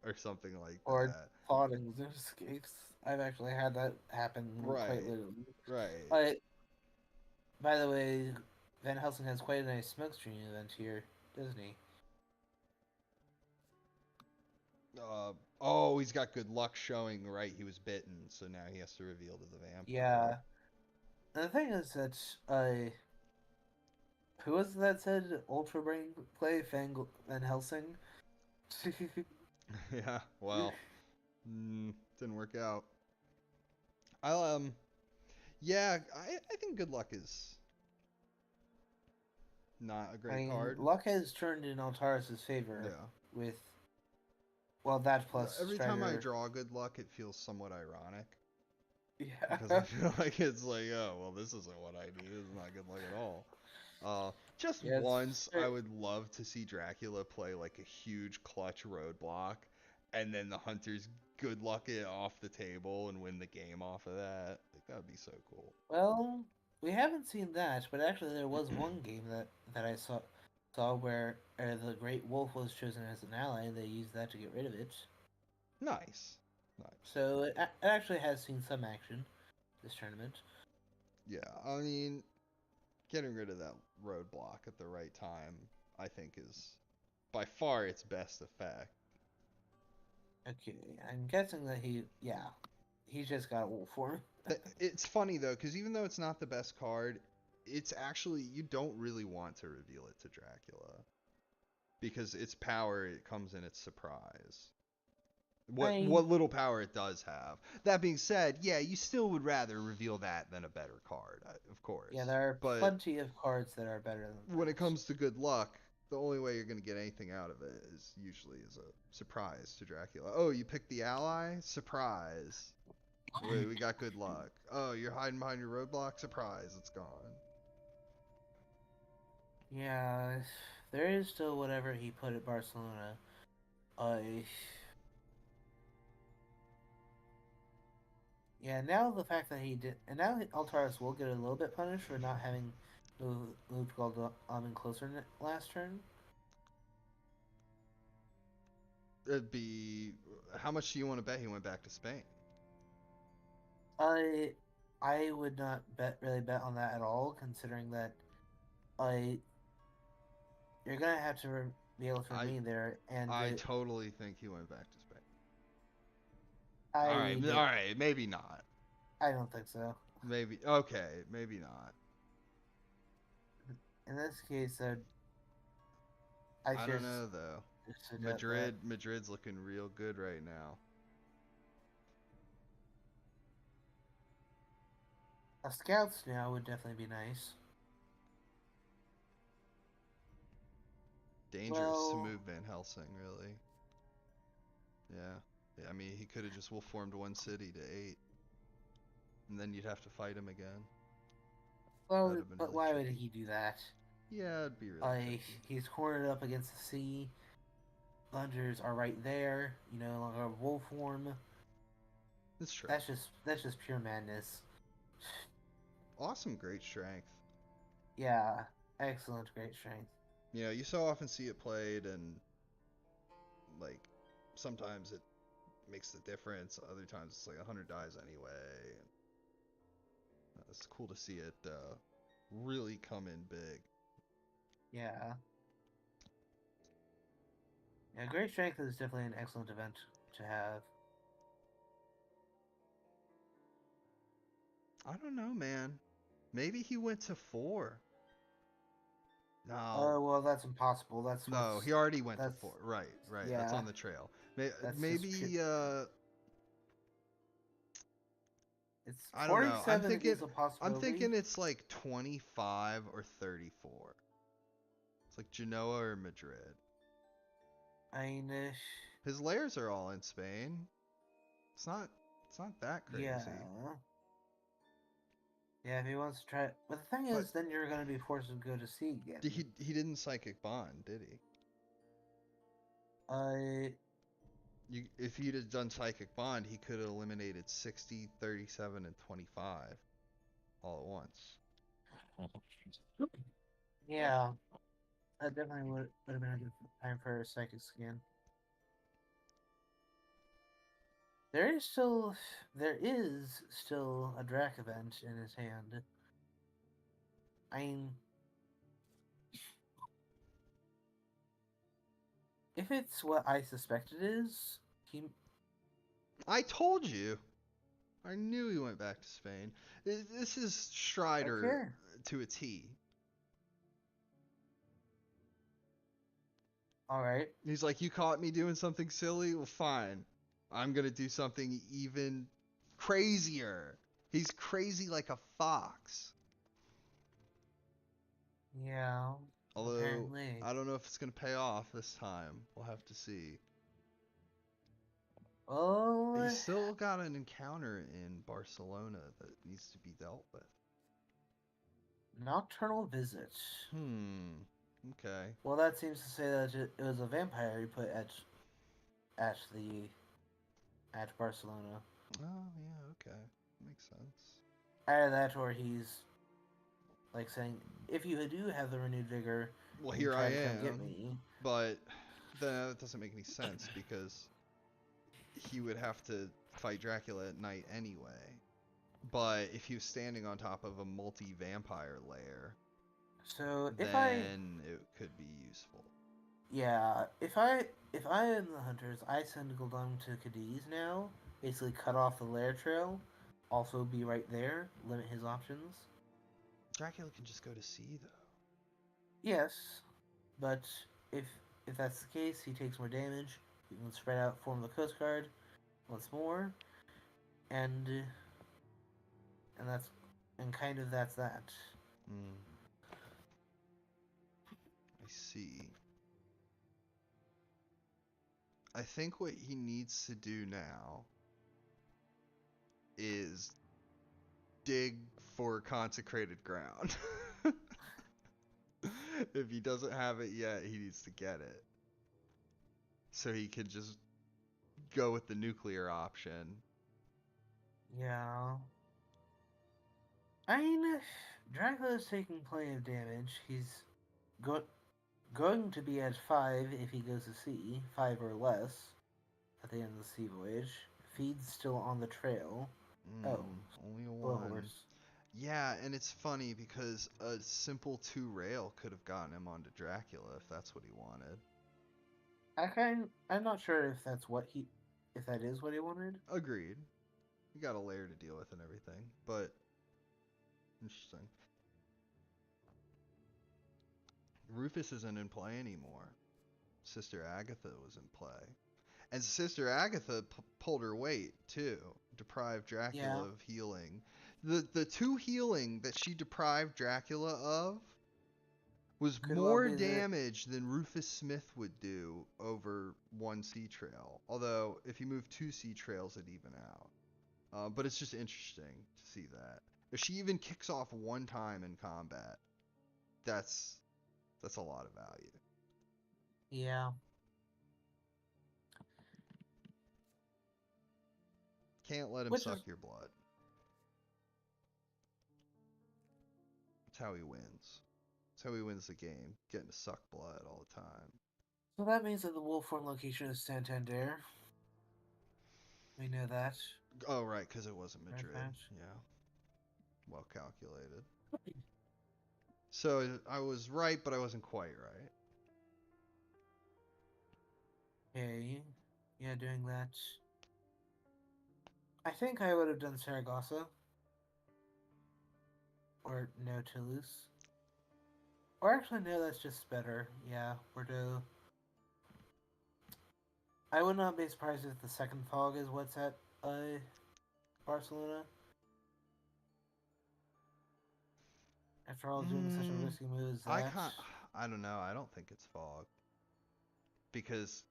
Or something like that. Or plottings and escapes. I've actually had that happen quite literally. Right. But, by the way, Van Helsing has quite a nice smokescreen event here, doesn't he? He's got good luck showing, right? He was bitten, so now he has to reveal to the vampire. Yeah. And the thing is that, who was that said Ultra Brain play Van Helsing? Yeah, well, didn't work out. Yeah, I think good luck is not a great card. Luck has turned in Altaris' favor with, well, that plus every Strider. time I draw good luck, it feels somewhat ironic. Yeah. Because I feel like it's like, oh, well, this isn't what I need. This is not good luck at all. Once, I would love to see Dracula play like a huge clutch roadblock, and then the Hunters good luck it off the table and win the game off of that. Like, that would be so cool. Well, we haven't seen that, but actually there was one game that I saw saw where the Great Wolf was chosen as an ally, and they used that to get rid of it. Nice. Nice. So it actually has seen some action this tournament. Yeah, I mean, getting rid of that roadblock at the right time, I think, is by far its best effect. Okay, I'm guessing that he's just got a wolf form. It's funny though, because even though it's not the best card, it's actually you don't really want to reveal it to Dracula because its power it comes in its surprise. What little power it does have. That being said, yeah, you still would rather reveal that than a better card, of course. Yeah, there are But plenty of cards that are better than when it that. comes to good luck, the only way you're going to get anything out of it is usually as a surprise to Dracula. Oh, you picked the ally? Surprise. We got good luck. Oh, you're hiding behind your roadblock? Surprise, it's gone. Yeah, there is still whatever he put at Barcelona. Uh, yeah, now the fact that he did, and now Altaris will get a little bit punished for not having moved Goldman closer last turn. It'd be how much do you want to bet he went back to Spain? I I would not really bet on that at all, considering that I you're gonna have to be able to I remain there, and I totally think he went back to Spain. I All did. right, maybe not. I don't think so. Maybe okay, maybe not. In this case, I I don't know though. suggest that Madrid's looking real good right now. a scouts now would definitely be nice. Dangerous to Well, move Van Helsing, really. Yeah. Yeah, I mean, he could have just wolf formed one city to 8, and then you'd have to fight him again. That'd have been but really why would tricky. he do that? Yeah, it'd be really tricky. He's cornered up against the sea. Lungers are right there. You know, like a wolf form. It's true. That's just pure madness. Awesome, great strength. Yeah, excellent, great strength. You know, you so often see it played, and like sometimes it makes the difference. Other times it's like 100 dies anyway. It's cool to see it really come in big. Yeah, yeah, great strength is definitely an excellent event to have. I don't know, man. Maybe he went to 4. No, Well, that's impossible. no, he already went to That's 4. Right, right. That's yeah. on the trail. That's just Maybe it's I don't know. 47 is a I'm possibility. thinking it's like 25 or 34. It's like Genoa or Madrid. Einish. His layers are all in Spain. It's not that crazy. Yeah. Yeah, if he wants to try it. But the thing But is, then you're going to be forced to go to sea again. he didn't psychic bond, did he? If he'd have done psychic bond, he could have eliminated 60, 37, and 25 all at once. Yeah, that definitely would have been a good time for a psychic scan. There is still a Drac event in his hand. I mean, if it's what I suspect it is, he. I told you. I knew he went back to Spain. This is Strider Okay. to a T. All right. He's like, you caught me doing something silly? Well, fine. I'm going to do something even crazier. He's crazy like a fox. Yeah. Although, Apparently. I don't know if it's going to pay off this time. We'll have to see. Oh. He's still got an encounter in Barcelona that needs to be dealt with. Nocturnal visit. Okay. Well, that seems to say that it was a vampire he put at Barcelona. Oh, yeah, okay. Makes sense. Either that or he's like saying, "If you do have the renewed vigor, Well, and here I try to come get am, me." but that doesn't make any sense because he would have to fight Dracula at night anyway. But if he was standing on top of a multi-vampire lair, So then it could be useful. yeah, if I am the hunters, I send Gul'dam to Cadiz now. Basically, cut off the lair trail. Also, be right there. Limit his options. Dracula can just go to sea, though. Yes, but if if that's the case, he takes more damage. He can spread out, form the Coast Guard once more, and that's and kind of that's that. Hmm, I see. I think what he needs to do now is dig for consecrated ground. If he doesn't have it yet, he needs to get it. So he can just go with the nuclear option. Yeah, I mean, Dracula is taking plenty of damage. He's go- going to be at 5 if he goes to sea, 5 or less at the end of the sea voyage. Feed's still on the trail. Oh, Only a slow 1. horse. Yeah, and it's funny because a simple 2 rail could have gotten him onto Dracula if that's what he wanted. I'm not sure if that is what he wanted. Agreed. You got a layer to deal with and everything, but interesting. Rufus isn't in play anymore. Sister Agatha was in play. And Sister Agatha pulled her weight, too. Deprived Yeah, Dracula of healing. The 2 healing that she deprived Dracula of was could well more be the damage than Rufus Smith would do over 1 sea trail. Although, if you move 2 sea trails, it even out. But it's just interesting to see that. If she even kicks off 1 time in combat, that's a lot of value. yeah. Can't let him Which suck is your blood. That's how he wins. That's how he wins the game. Getting to suck blood all the time. so that means that the wolf form location is Santander. We know that. Oh, right, because it wasn't Right, Madrid. Matt? Yeah, well calculated. So I was right, but I wasn't quite right. Okay. Yeah, doing that. I think I would have done Saragossa. Or no Toulouse. Or actually, no, that's just better. Yeah, Bordeaux. I would not be surprised if the second fog is what's at Barcelona. After all, doing such a Mm, risky move as I that. can't. I don't know. I don't think it's fog because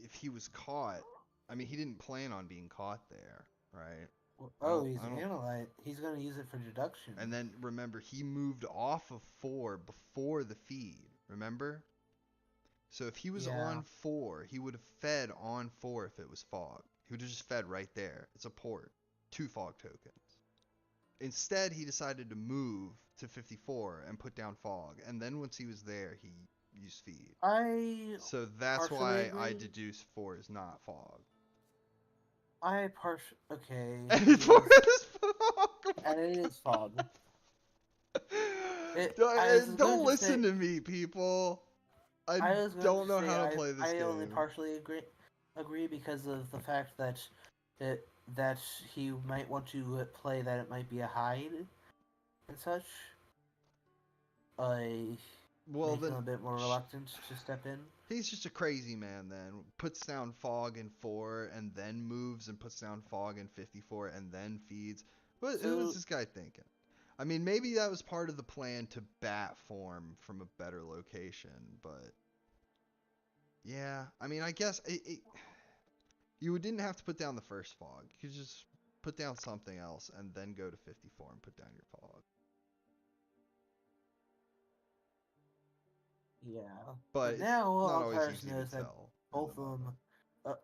if he was caught, I mean, he didn't plan on being caught there, right? I Oh, don't. he's I don't. analyte. He's going to use it for deduction. And then remember, he moved off of 4 before the feed. Remember? So if he was Yeah. on 4, he would have fed on 4 if it was fog. He would have just fed right there. It's a port. 2 fog tokens. Instead, he decided to move to 54 and put down fog. And then once he was there, he used feed. I So that's partially why I agree. deduce 4 is not fog. Okay. And 4 is fog. And it is fog. I was going Don't to say. listen to me, people. I I was going don't to know say how to play this I only game. partially agree because of the fact that that he might want to play that it might be a hide and such. I Well, make him then a bit more reluctant to step in. he's just a crazy man then. Puts down fog in 4 and then moves and puts down fog in 54 and then feeds. Who is So this guy thinking? I mean, maybe that was part of the plan to bat form from a better location, but yeah, I mean, I guess you didn't have to put down the first fog. You could just put down something else and then go to 54 and put down your fog. yeah, But but it's now not always Altaris easy to knows that tell in both the of them. moment.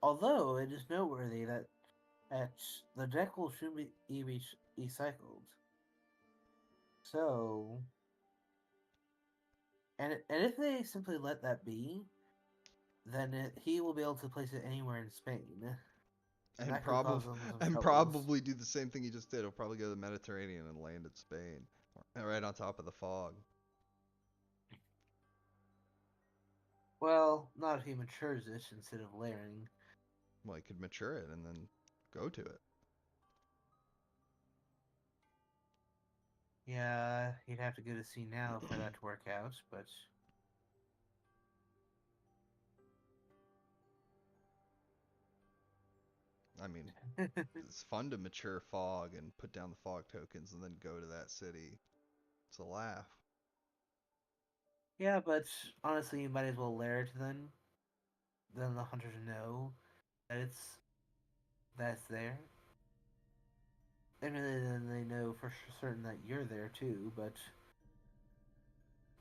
Although it is noteworthy that the deck will soon be recycled. So, and if they simply let that be, then he will be able to place it anywhere in Spain, and And that could cause probably them some and troubles. probably do the same thing he just did. He'll probably go to the Mediterranean and land in Spain, right on top of the fog. Well, not if he matures it instead of layering. Well, he could mature it and then go to it. Yeah, he'd have to go to sea now for that to work out, but I mean, it's fun to mature fog and put down the fog tokens and then go to that city. It's a laugh. yeah, but honestly, you might as well layer it then the hunters know that that's there. And then they know for certain that you're there too, but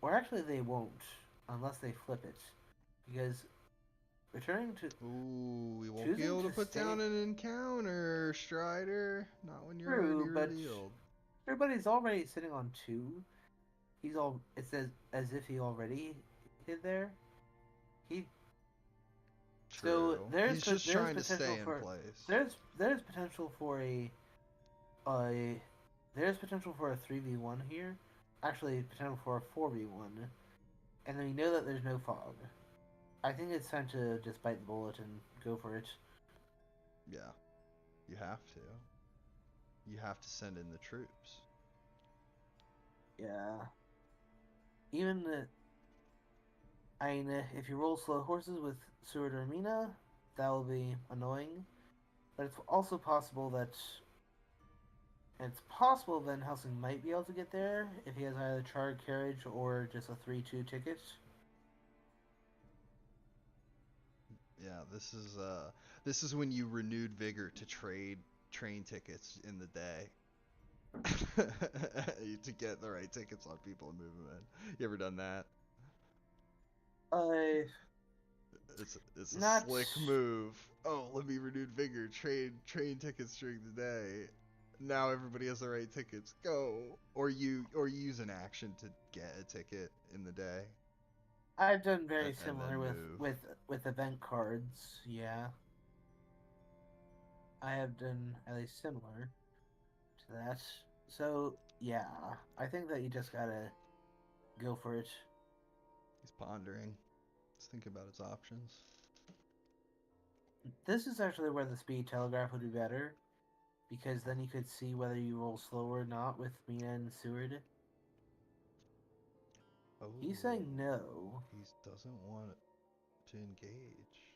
or actually they won't unless they flip it, because returning to Ooh, we won't be choosing able to to put stay down an encounter, Strider. Not when you're already true, but revealed. everybody's already sitting on two. He's all it says as if he already hid there. He so True. He's just there's trying to stay potential in for place. there's potential for a there's potential for a 3v1 here. Actually, potential for a 4v1, and then we know that there's no fog. I think it's time to just bite the bullet and go for it. Yeah, you have to. You have to send in the troops. Yeah. Even I mean, if you roll slow horses with Seward or Mina, that will be annoying. But it's possible Van Helsing might be able to get there if he has either charred carriage or just a 3-2 ticket. Yeah, this is when you renewed vigor to trade train tickets in the day. To get the right tickets on people and move them in. You ever done that? Uh, It's a not. slick move. Oh, let me renewed vigor. Trade train tickets during the day. Now everybody has the right tickets. Go. Or you use an action to get a ticket in the day I've done very and similar then move. with event cards. Yeah, I have done at least similar to that. So yeah, I think that you just gotta go for it. He's pondering. Let's think about his options. This is actually where the speed telegraph would be better, because then you could see whether you roll slower or not with Mina and Seward. Oh, He's saying no. he doesn't want to engage.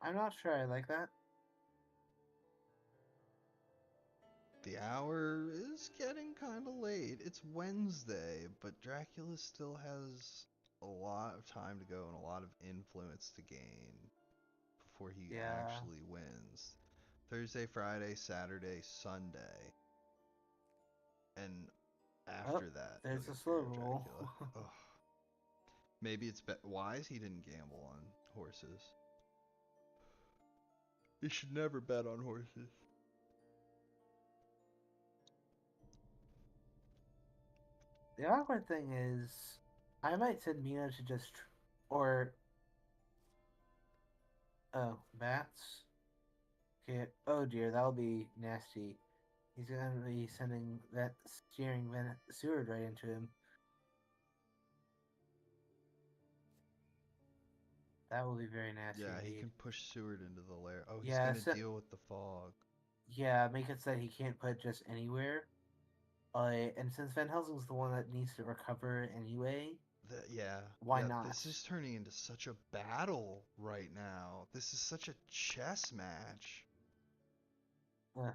I'm not sure I like that. The hour is getting kind of late. It's Wednesday, but Dracula still has a lot of time to go and a lot of influence to gain before he Yeah. actually wins. Thursday, Friday, Saturday, Sunday. And Oh, after that, he'll there's a get slow Fear of roll. Dracula. Ugh. Maybe it's wise he didn't gamble on horses. You should never bet on horses. The awkward thing is, I might send Mina to just, or oh, bats. Okay. Oh dear, that'll be nasty. He's gonna be sending that steering Van Seward right into him. That will be very nasty Yeah, he indeed. can push Seward into the lair. Oh, he's Yeah, gonna so, deal with the fog. yeah, make it so that he can't put just anywhere. And since Van Helsing's the one that needs to recover anyway, Yeah, why yeah, not? this is turning into such a battle right now. This is such a chess match. Uh,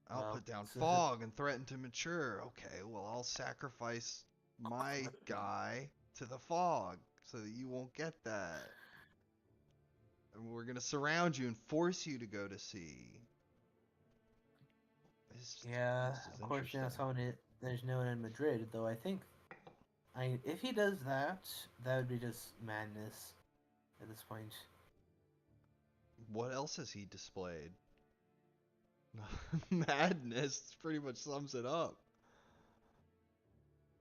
I'll well, put down so, fog and threaten to mature. Okay, well, I'll sacrifice my guy to the fog so that you won't get that. And we're gonna surround you and force you to go to sea. yeah, This is of course now interesting. there's no one in Madrid, though if he does that, that would be just madness at this point. What else has he displayed? Madness pretty much sums it up.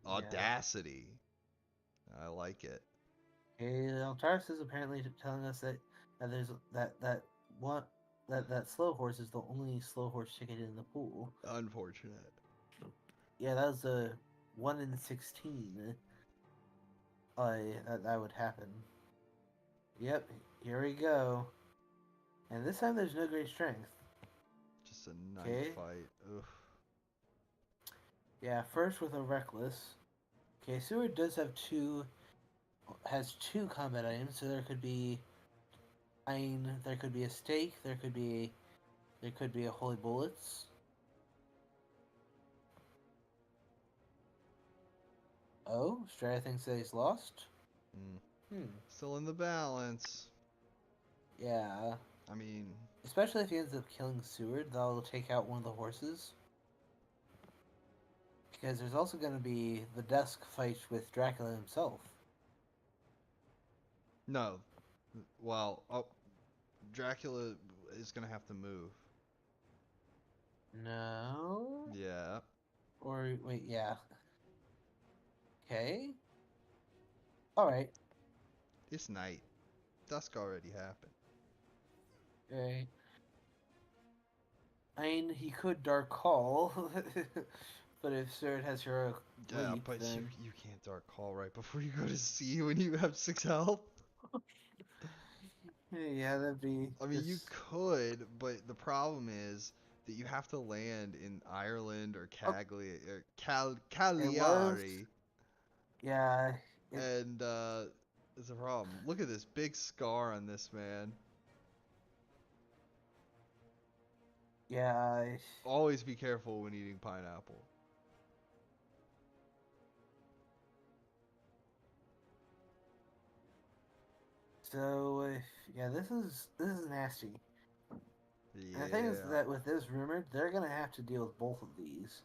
Yeah. Audacity. I like it. Okay, Altaris is apparently telling us that there's that one that slow horse is the only slow horse ticket in the pool. Unfortunate. Yeah, that was a 1 in 16. That would happen. Yep, here we go. And this time there's no great strength. Just a knife Okay. fight. Ugh. Yeah, first with a reckless. Okay, Seward does have has two combat items, so there could be there could be a stake, there could be a holy bullets. Oh, Strata thinks that he's lost. Mm. Hmm. Still in the balance. Yeah. I mean, Especially if he ends up killing Seward, that'll take out one of the horses. Because there's also going to be the desk fight with Dracula himself. no. Well, oh, Dracula is gonna have to move. No? Yeah. Or, wait, yeah. Okay. Alright. It's night. Dusk already happened. Alright. I mean, he could Dark Call. But if Seward has heroic Yeah, leap, but then... you can't dark call right before you go to sea when you have 6 health. Yeah, that'd be I mean, you just... could, but the problem is that you have to land in Ireland or Oh, it was... Cagliari, Yeah, it... and it's a problem. Look at this big scar on this man. Yeah, Always be careful when eating pineapple. so... yeah, this is nasty. And the thing is Yeah, that with this rumored, they're gonna have to deal with both of these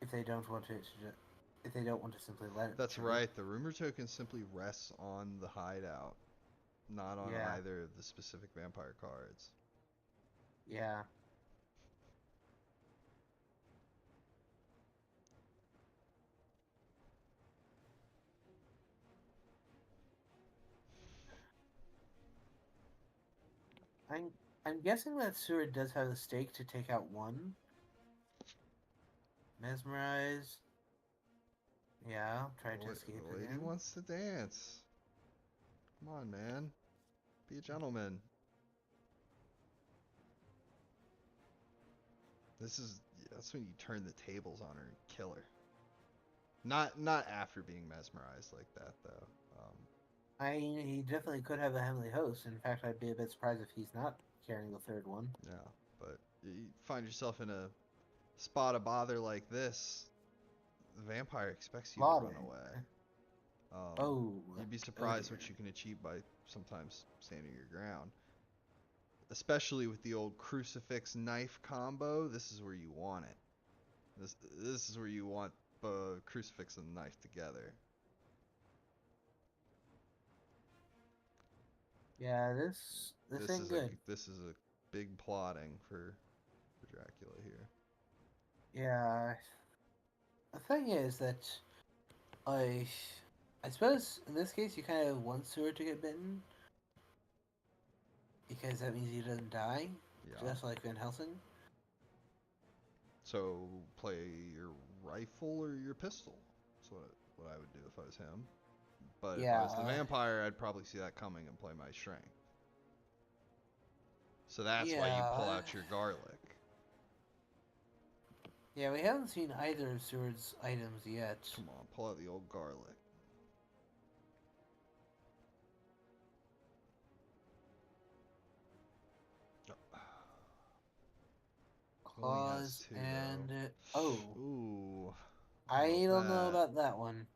if they don't want to if they don't want to simply let it that's mature. right. The rumor token simply rests on the hideout, not on Yeah, either of the specific vampire cards. yeah. I'm I'm guessing that Seward does have the stake to take out one. Mesmerize. Yeah, try to escape The lady again. wants to dance. Come on, man. Be a gentleman. That's when you turn the tables on her and kill her. Not after being mesmerized like that though. I mean, he definitely could have a heavenly host. In fact, I'd be a bit surprised if he's not carrying the third one. Yeah, but you find yourself in a spot of bother like this, the vampire expects you to run Plotting. away. Oh, You'd be oh surprised what dear. you can achieve by sometimes standing your ground. Especially with the old crucifix knife combo, this is where you want it. This is where you want crucifix and knife together. Yeah, this ain't good. This is a big plotting for Dracula here. Yeah, the thing is that I I suppose in this case you kind of want Seward to get bitten because that means he doesn't die, Yeah. just like Van Helsing. So play your rifle or your pistol. That's what I would do if I was him. But if I was the Yeah, vampire, I'd probably see that coming and play my strength. So that's why you pull yeah, out your garlic. yeah. We haven't seen either of Seward's items yet. Come on, pull out the old garlic. Only has Claws two and oh, though. Ooh, how I about don't know that? about that one.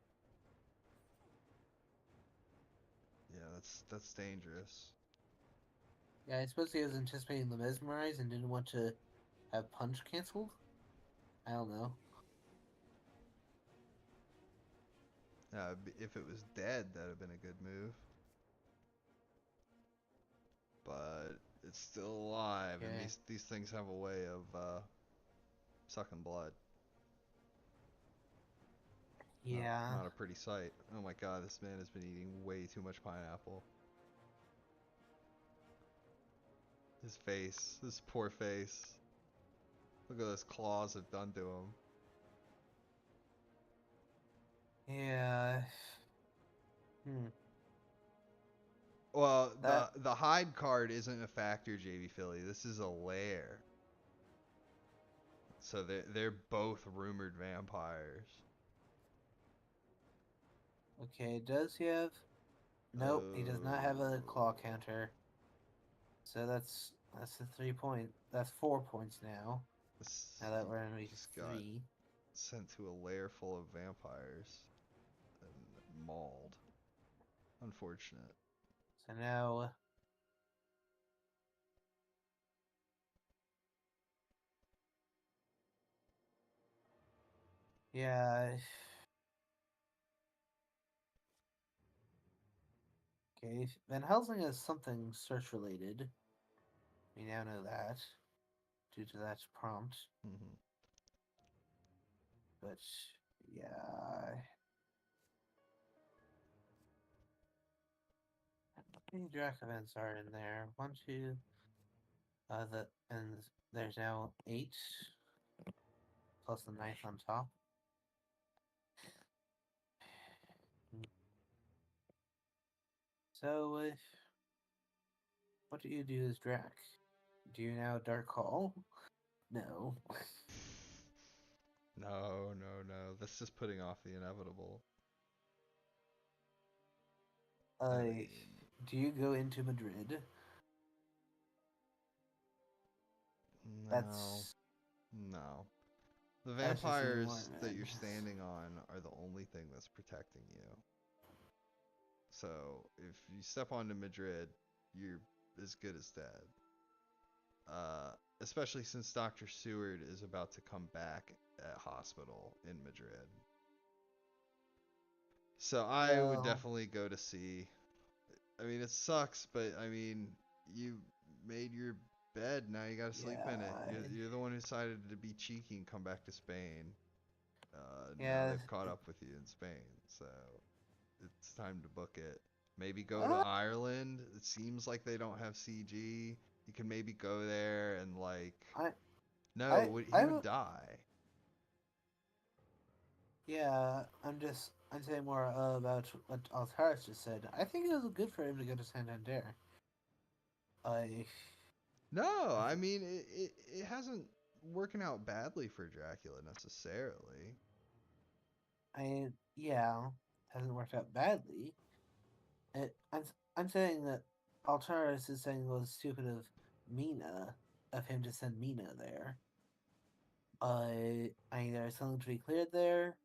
Yeah, that's dangerous. Yeah, I suppose he was anticipating the mesmerize and didn't want to have punch canceled. I don't know. If it was dead, that'd have been a good move. But it's still alive, and Okay. these things have a way of sucking blood. Yeah. Not a pretty sight. Oh my god, this man has been eating way too much pineapple. His face, his poor face. Look at those claws have done to him. Yeah. Hmm. Well, That. the hide card isn't a factor, JV Philly. This is a lair. So they're both rumored vampires. Okay, does he have? Nope, he does not have a claw Oh, counter. So that's the 3 point. That's 4 points now. this, Now that he we're in week just got 3. sent to a lair full of vampires and mauled. Unfortunate. So now, yeah. Okay, Van Helsing is something search related. We now know that due to that prompt. Hmm. But yeah, how many draft events are in there? One, two. And there's now 8 plus the ninth on top. So, what do you do as Drac? Do you now Dark Hall? No. No, no, no. This is putting off the inevitable. I Uh, mean, do you go into Madrid? no, That's no. The that's just even more vampires that you're madness. standing on are the only thing that's protecting you. So if you step onto Madrid, you're as good as dead. Especially since Dr. Seward is about to come back at hospital in Madrid. So I would Well, definitely go to see. I mean, it sucks, but I mean, you made your bed. Now you gotta sleep in it. yeah, You're the one who decided to be cheeky and come back to Spain. Now yeah. they've caught up with you in Spain, so it's time to book it. Maybe go to Uh, Ireland. It seems like they don't have CG. You can maybe go there and like. I, No, he I would would. die. Yeah, I'm saying more about what Altaris just said. I think it was good for him to go to Santander. I, No, I, I th- mean it hasn't working out badly for Dracula necessarily. yeah, hasn't worked out badly. I'm saying that Altaris is saying it was stupid of Mina, of him to send Mina there. I mean, there's something to be cleared there.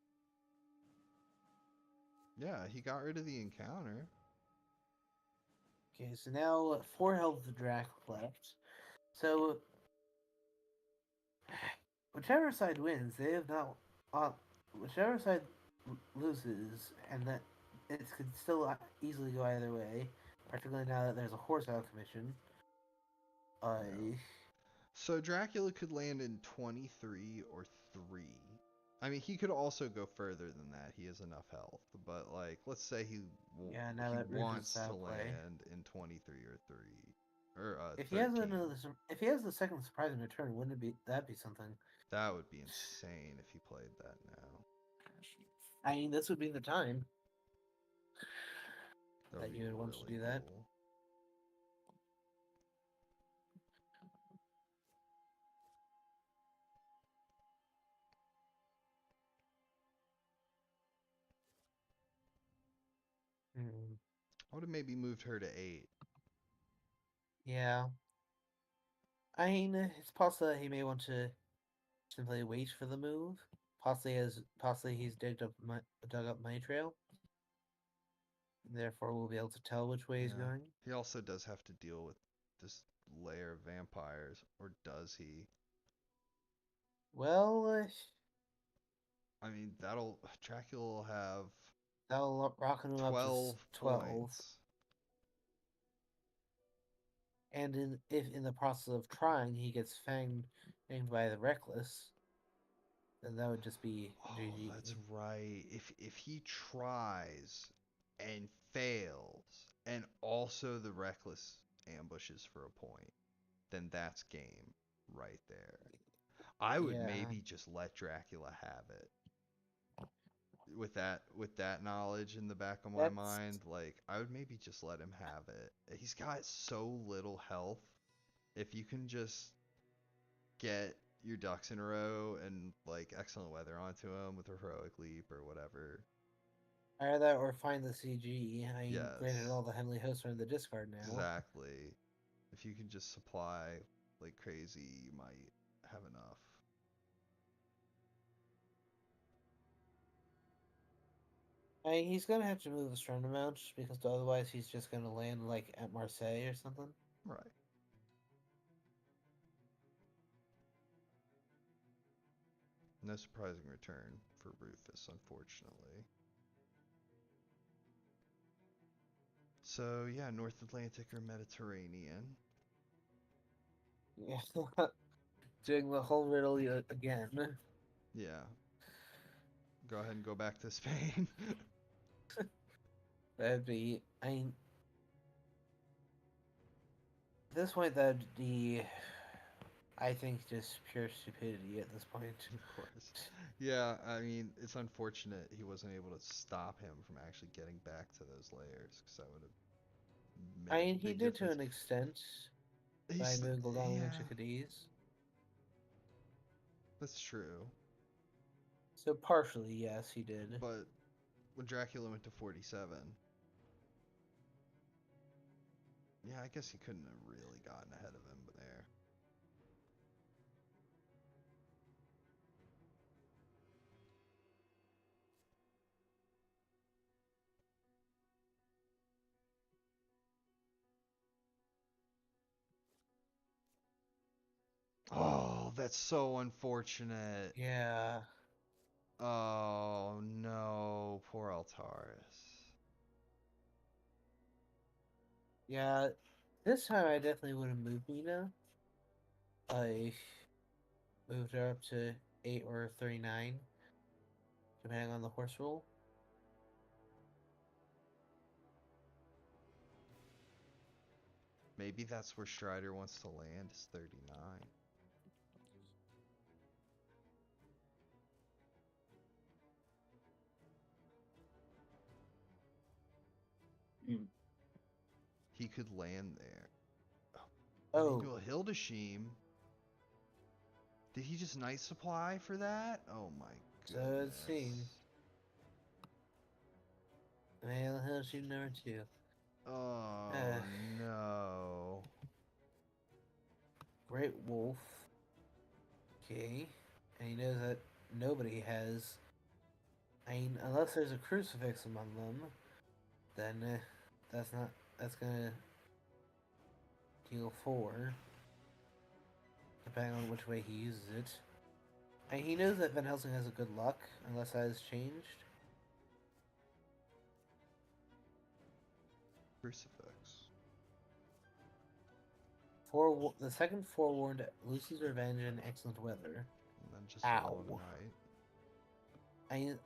Yeah, he got rid of the encounter. Okay, so now 4 health to Drac left. So whichever side wins, they have not. Whichever side loses, and that it could still easily go either way. Particularly now that there's a horse out commission. Yeah. I So Dracula could land in 23 or 3. I mean, he could also go further than that. He has enough health, but like, let's say Yeah, now he that Rivers is wants out to of play. land in 23 or 3 or If he has 13. another, if he has the second surprising return, wouldn't it be that be something? That would be insane if he played that now. I mean, this would be the time That would that be you would want to really do that. cool. Hmm. I would have maybe moved her to 8. Yeah, I mean, it's possible that he may want to simply wait for the move. Possibly he's dug up money trail. Therefore, we'll be able to tell which way he's Yeah. going. He also does have to deal with this layer of vampires, or does he? Well, I mean, Dracula will have that'll rock him up to 12 12. points. And if in the process of trying he gets fanged by the reckless, then that would just be Oh, GG. that's right. If he tries and fails, and also the reckless ambushes for a point, then that's game right there. I would Yeah, maybe just let Dracula have it. With that knowledge in the back of my that's mind, like I would maybe just let him have it. He's got so little health. If you can just get your ducks in a row and like excellent weather onto him with a heroic leap or whatever. either that or find the CG. I mean, granted, Yes, all the heavenly hosts are in the discard now. exactly. If you can just supply like crazy, you might have enough. I mean, he's gonna have to move a strong amount because otherwise he's just gonna land like at Marseille or something. Right. No surprising return for Rufus, unfortunately. So yeah, North Atlantic or Mediterranean. Yeah, doing the whole riddle again. Yeah. Go ahead and go back to Spain. That'd be. I mean, at this point, that'd be. I think just pure stupidity at this point. Of course. Yeah, I mean, it's unfortunate he wasn't able to stop him from actually getting back to those layers because that would have I made mean, a he big did to difference. an extent by He's, moving Goldani and yeah, Chickadees. that's true. So partially, yes, he did. But when Dracula went to 47, yeah, I guess he couldn't have really gotten ahead of him there. Oh, that's so unfortunate. Yeah, Oh no, poor Altaris. yeah. This time I definitely would have moved Mina. I moved her up to 8 or 39, depending on the horse rule. Maybe that's where Strider wants to land, is 39. Mm. He could land there. Oh, Emmanuel Hildesheim. Did he just night supply for that? Oh my so it seems. goodness. Male Hill Sheep number 2. Uh, Oh no. Great Wolf. Okay. And he knows that nobody has. I mean, unless there's a crucifix among them, then that's not. That's gonna deal 4, depending on which way he uses it. And he knows that Van Helsing has a good luck, unless that has changed. Crucifix. The second forewarned Lucy's Revenge and Excellent Weather. And then just Ow. roll tonight. I mean,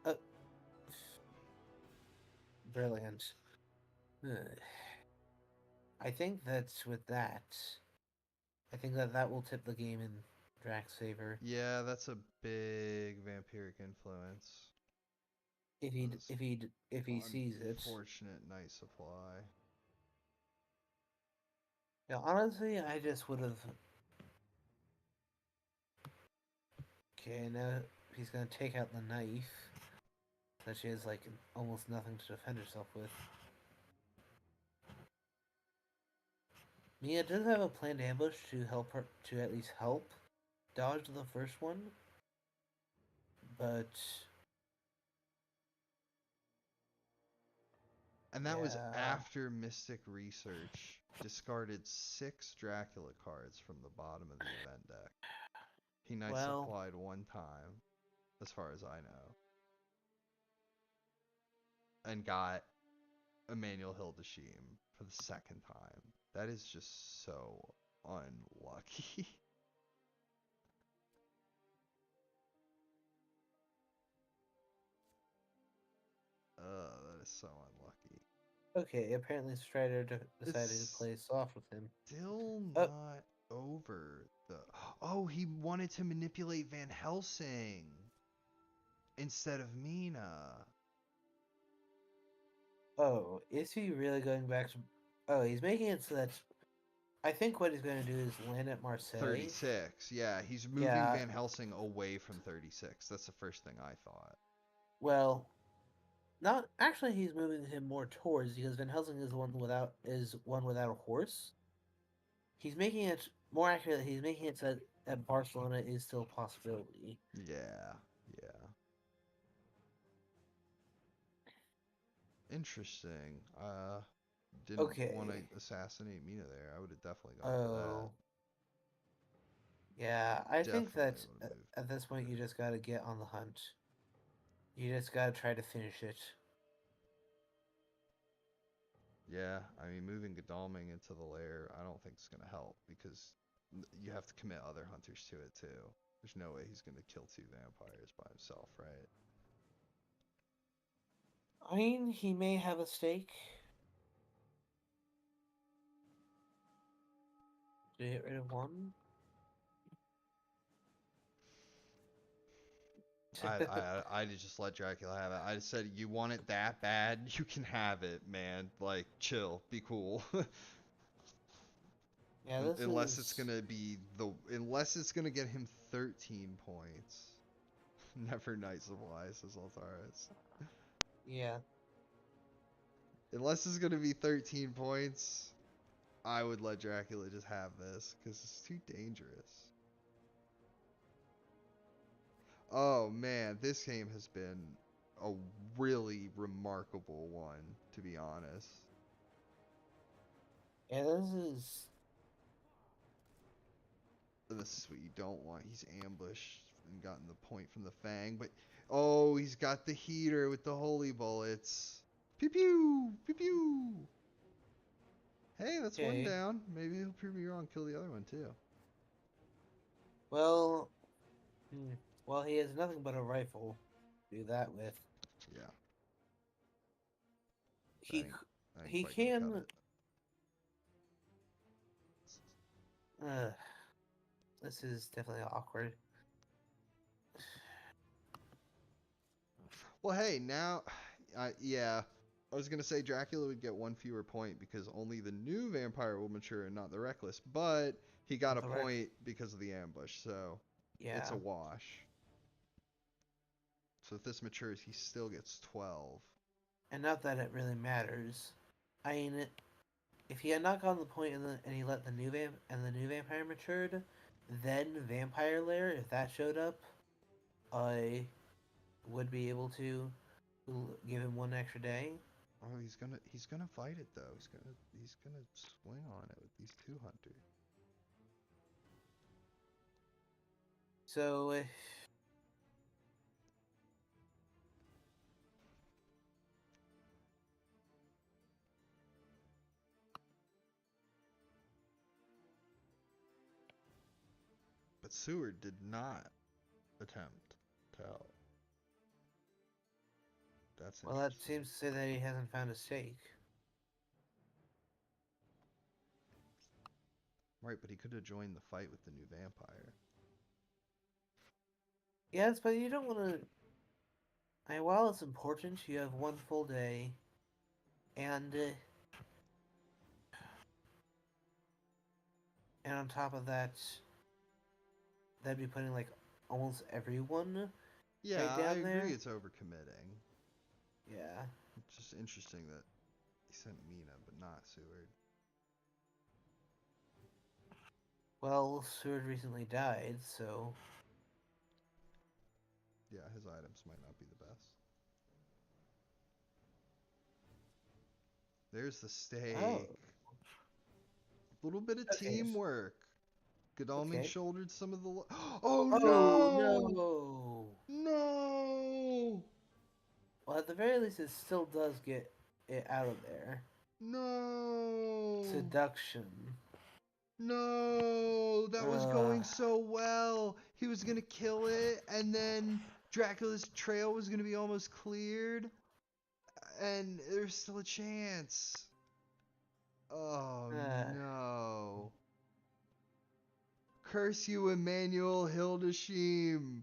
uh, brilliant. Ugh. I think that's with that. I think that that will tip the game in Drax's favor Yeah, that's a big vampiric influence. if Those he sees it. unfortunate night supply. Yeah, honestly, I just would have. Okay, now he's gonna take out the knife that she has like almost nothing to defend herself with. Mia does have a planned ambush to help her to at least help dodge the first one, but And that was yeah, after Mystic Research discarded 6 Dracula cards from the bottom of the event deck. He night well, supplied one time, as far as I know, and got Emmanuel Hildesheim for the second time That is just so unlucky. That is so unlucky. Okay, apparently Strider decided to It's play soft with him. still Oh, not over the. Oh, he wanted to manipulate Van Helsing instead of Mina. oh, is he really going back to? Oh, he's making it so that I think what he's going to do is land at Marseille. 36. Yeah, he's moving Yeah, Van Helsing away from 36. That's the first thing I thought. well, not actually. He's moving him more towards because Van Helsing is one without a horse. He's making it more accurate. He's making it so that Barcelona is still a possibility. Yeah, yeah. Interesting. Didn't want to Okay. assassinate Mina there. I would have definitely gone for that. Oh, yeah. I think Definitely that would have moved. at this point you just got to get on the hunt. You just got to try to finish it. Yeah, I mean, moving Godalming into the lair, I don't think it's going to help because you have to commit other hunters to it too. There's no way he's going to kill 2 vampires by himself, right? I mean, he may have a stake to get rid of one. I just let Dracula have it. I just said, you want it that bad, you can have it, man. Like, chill, be cool. Yeah, this Unless it's is. gonna be unless it's gonna get him 13 points. Never Night Supply, says Altaris. Yeah. Unless it's gonna be 13 points, I would let Dracula just have this because it's too dangerous. Oh man, this game has been a really remarkable one, to be honest. Yeah, this is. This is what you don't want. He's ambushed and gotten the point from the Fang, but oh, he's got the heater with the holy bullets. Pew pew! Pew pew! Hey, that's one Okay. down. Maybe he'll prove me wrong, kill the other one too. Well. Hmm. Well, he has nothing but a rifle to do that with. Yeah, that He ain't, that ain't he quite gonna cut can. it. Uh, this is definitely awkward. Well, hey, now, yeah, I was gonna say Dracula would get 1 fewer point because only the new vampire will mature and not the reckless, but he got Not a the rec. point because of the ambush, so it's a Yeah. wash. So if this matures, he still gets 12. And not that it really matters. I mean, if he had not gotten the point and he let the new vampire matured, then Vampire Lair, if that showed up, I would be able to give him one extra day. Oh, he's gonna fight it though. He's gonna swing on it with these 200. So But Seward did not attempt to help. That's well, that interesting. seems to say that he hasn't found a stake. Right, but he could have joined the fight with the new vampire. Yes, but you don't want to. I mean, while it's important, you have one full day, and on top of that, that'd be putting like almost everyone Yeah, right I down agree there. it's overcommitting. Yeah. It's just interesting that he sent Mina, but not Seward. Well, Seward recently died, so Yeah, his items might not be the best. There's the oh, stake. A little bit of okay, teamwork. Godalming okay. shouldered some of the. Oh Oh no! no! No! Well, at the very least, it still does get it out of there. No. Seduction. No, that was Uh, going so well. He was gonna kill it, and then Dracula's trail was gonna be almost cleared, and there's still a chance. Oh uh, no. Curse you, Emmanuel Hildeshim.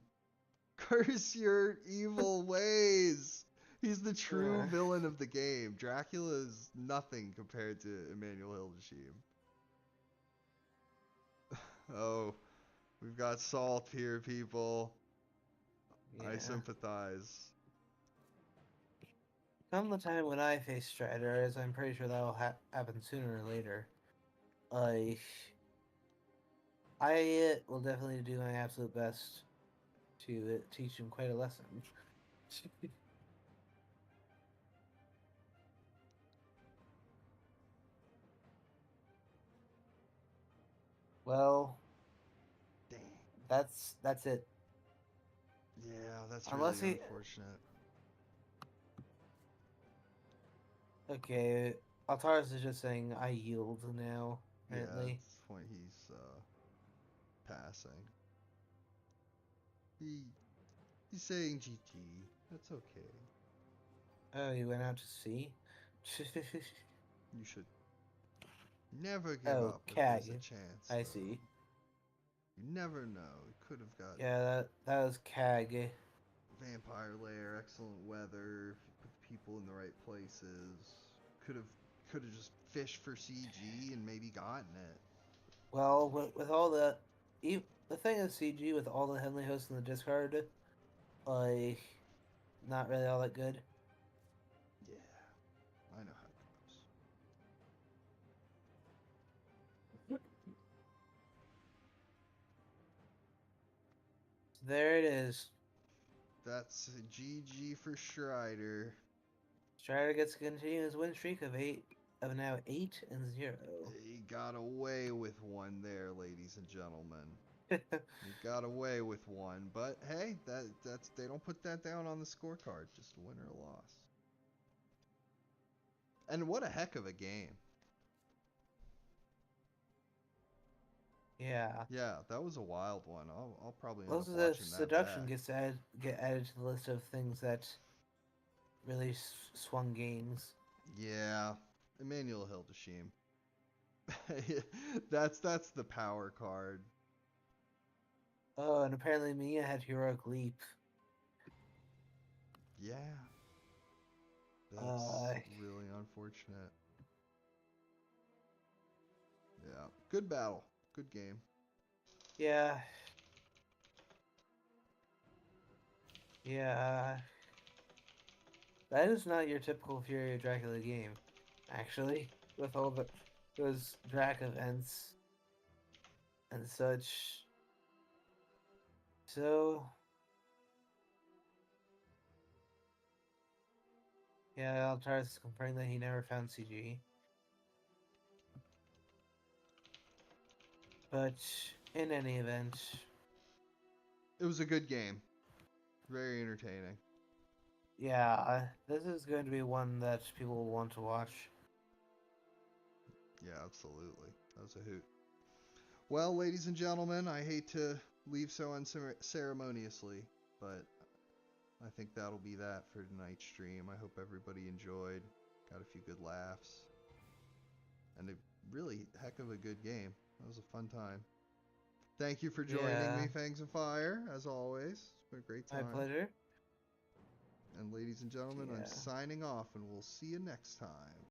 Curse your evil ways. He's the true uh, villain of the game. Dracula is nothing compared to Emmanuel Hildeshim. Oh, we've got salt here, people. I yeah. sympathize. Come the time when I face Strider, as I'm pretty sure that'll happen sooner or later. I, I will definitely do my absolute best to teach him quite a lesson. Well, Dang. that's it. Yeah, that's Unless really he, unfortunate. okay, Altaris is just saying I yield now. Yeah, at Apparently. this point he's passing. He he's saying GG. That's okay. Oh, he went out to sea. You should never give Oh, up if there's a Cag. chance, I though. see. You never know. He could have got Yeah, that was Cag. vampire lair, excellent weather, put people in the right places. Could have just fished for CG and maybe gotten it. Well, with all the thing is CG with all the heavenly hosts in the discard, like not really all that good. Yeah, I know how it goes. There it is. That's a GG for Strider. Strider gets to continue his win streak of now 8-0. He got away with one there, ladies and gentlemen. He got away with one, but hey, that's they don't put that down on the scorecard. Just a win or a loss. And what a heck of a game. Yeah. Yeah, that was a wild one. I'll probably end up Also, the watching that seduction back. gets get added to the list of things that really swung games. Yeah, Emmanuel Hildeshim. That's the power card. Oh, and apparently Mia had heroic leap. Yeah, Uh, that's really unfortunate. Yeah, good battle, good game. yeah, yeah. That is not your typical Fury of Dracula game, actually, with all those Drac events and such. So, yeah, Altaris is confirming that he never found CG. But in any event, It was a good game, very entertaining. yeah, this is going to be one that people will want to watch. Yeah, absolutely. That was a hoot. Well, ladies and gentlemen, I hate to leave so unceremoniously, but I think that'll be that for tonight's stream. I hope everybody enjoyed, got a few good laughs, and a really heck of a good game. That was a fun time. Thank you for joining Yeah, me, Fangs of Fire, as always. It's been a great my time. pleasure. And ladies and gentlemen, I'm Yeah. signing off, and we'll see you next time.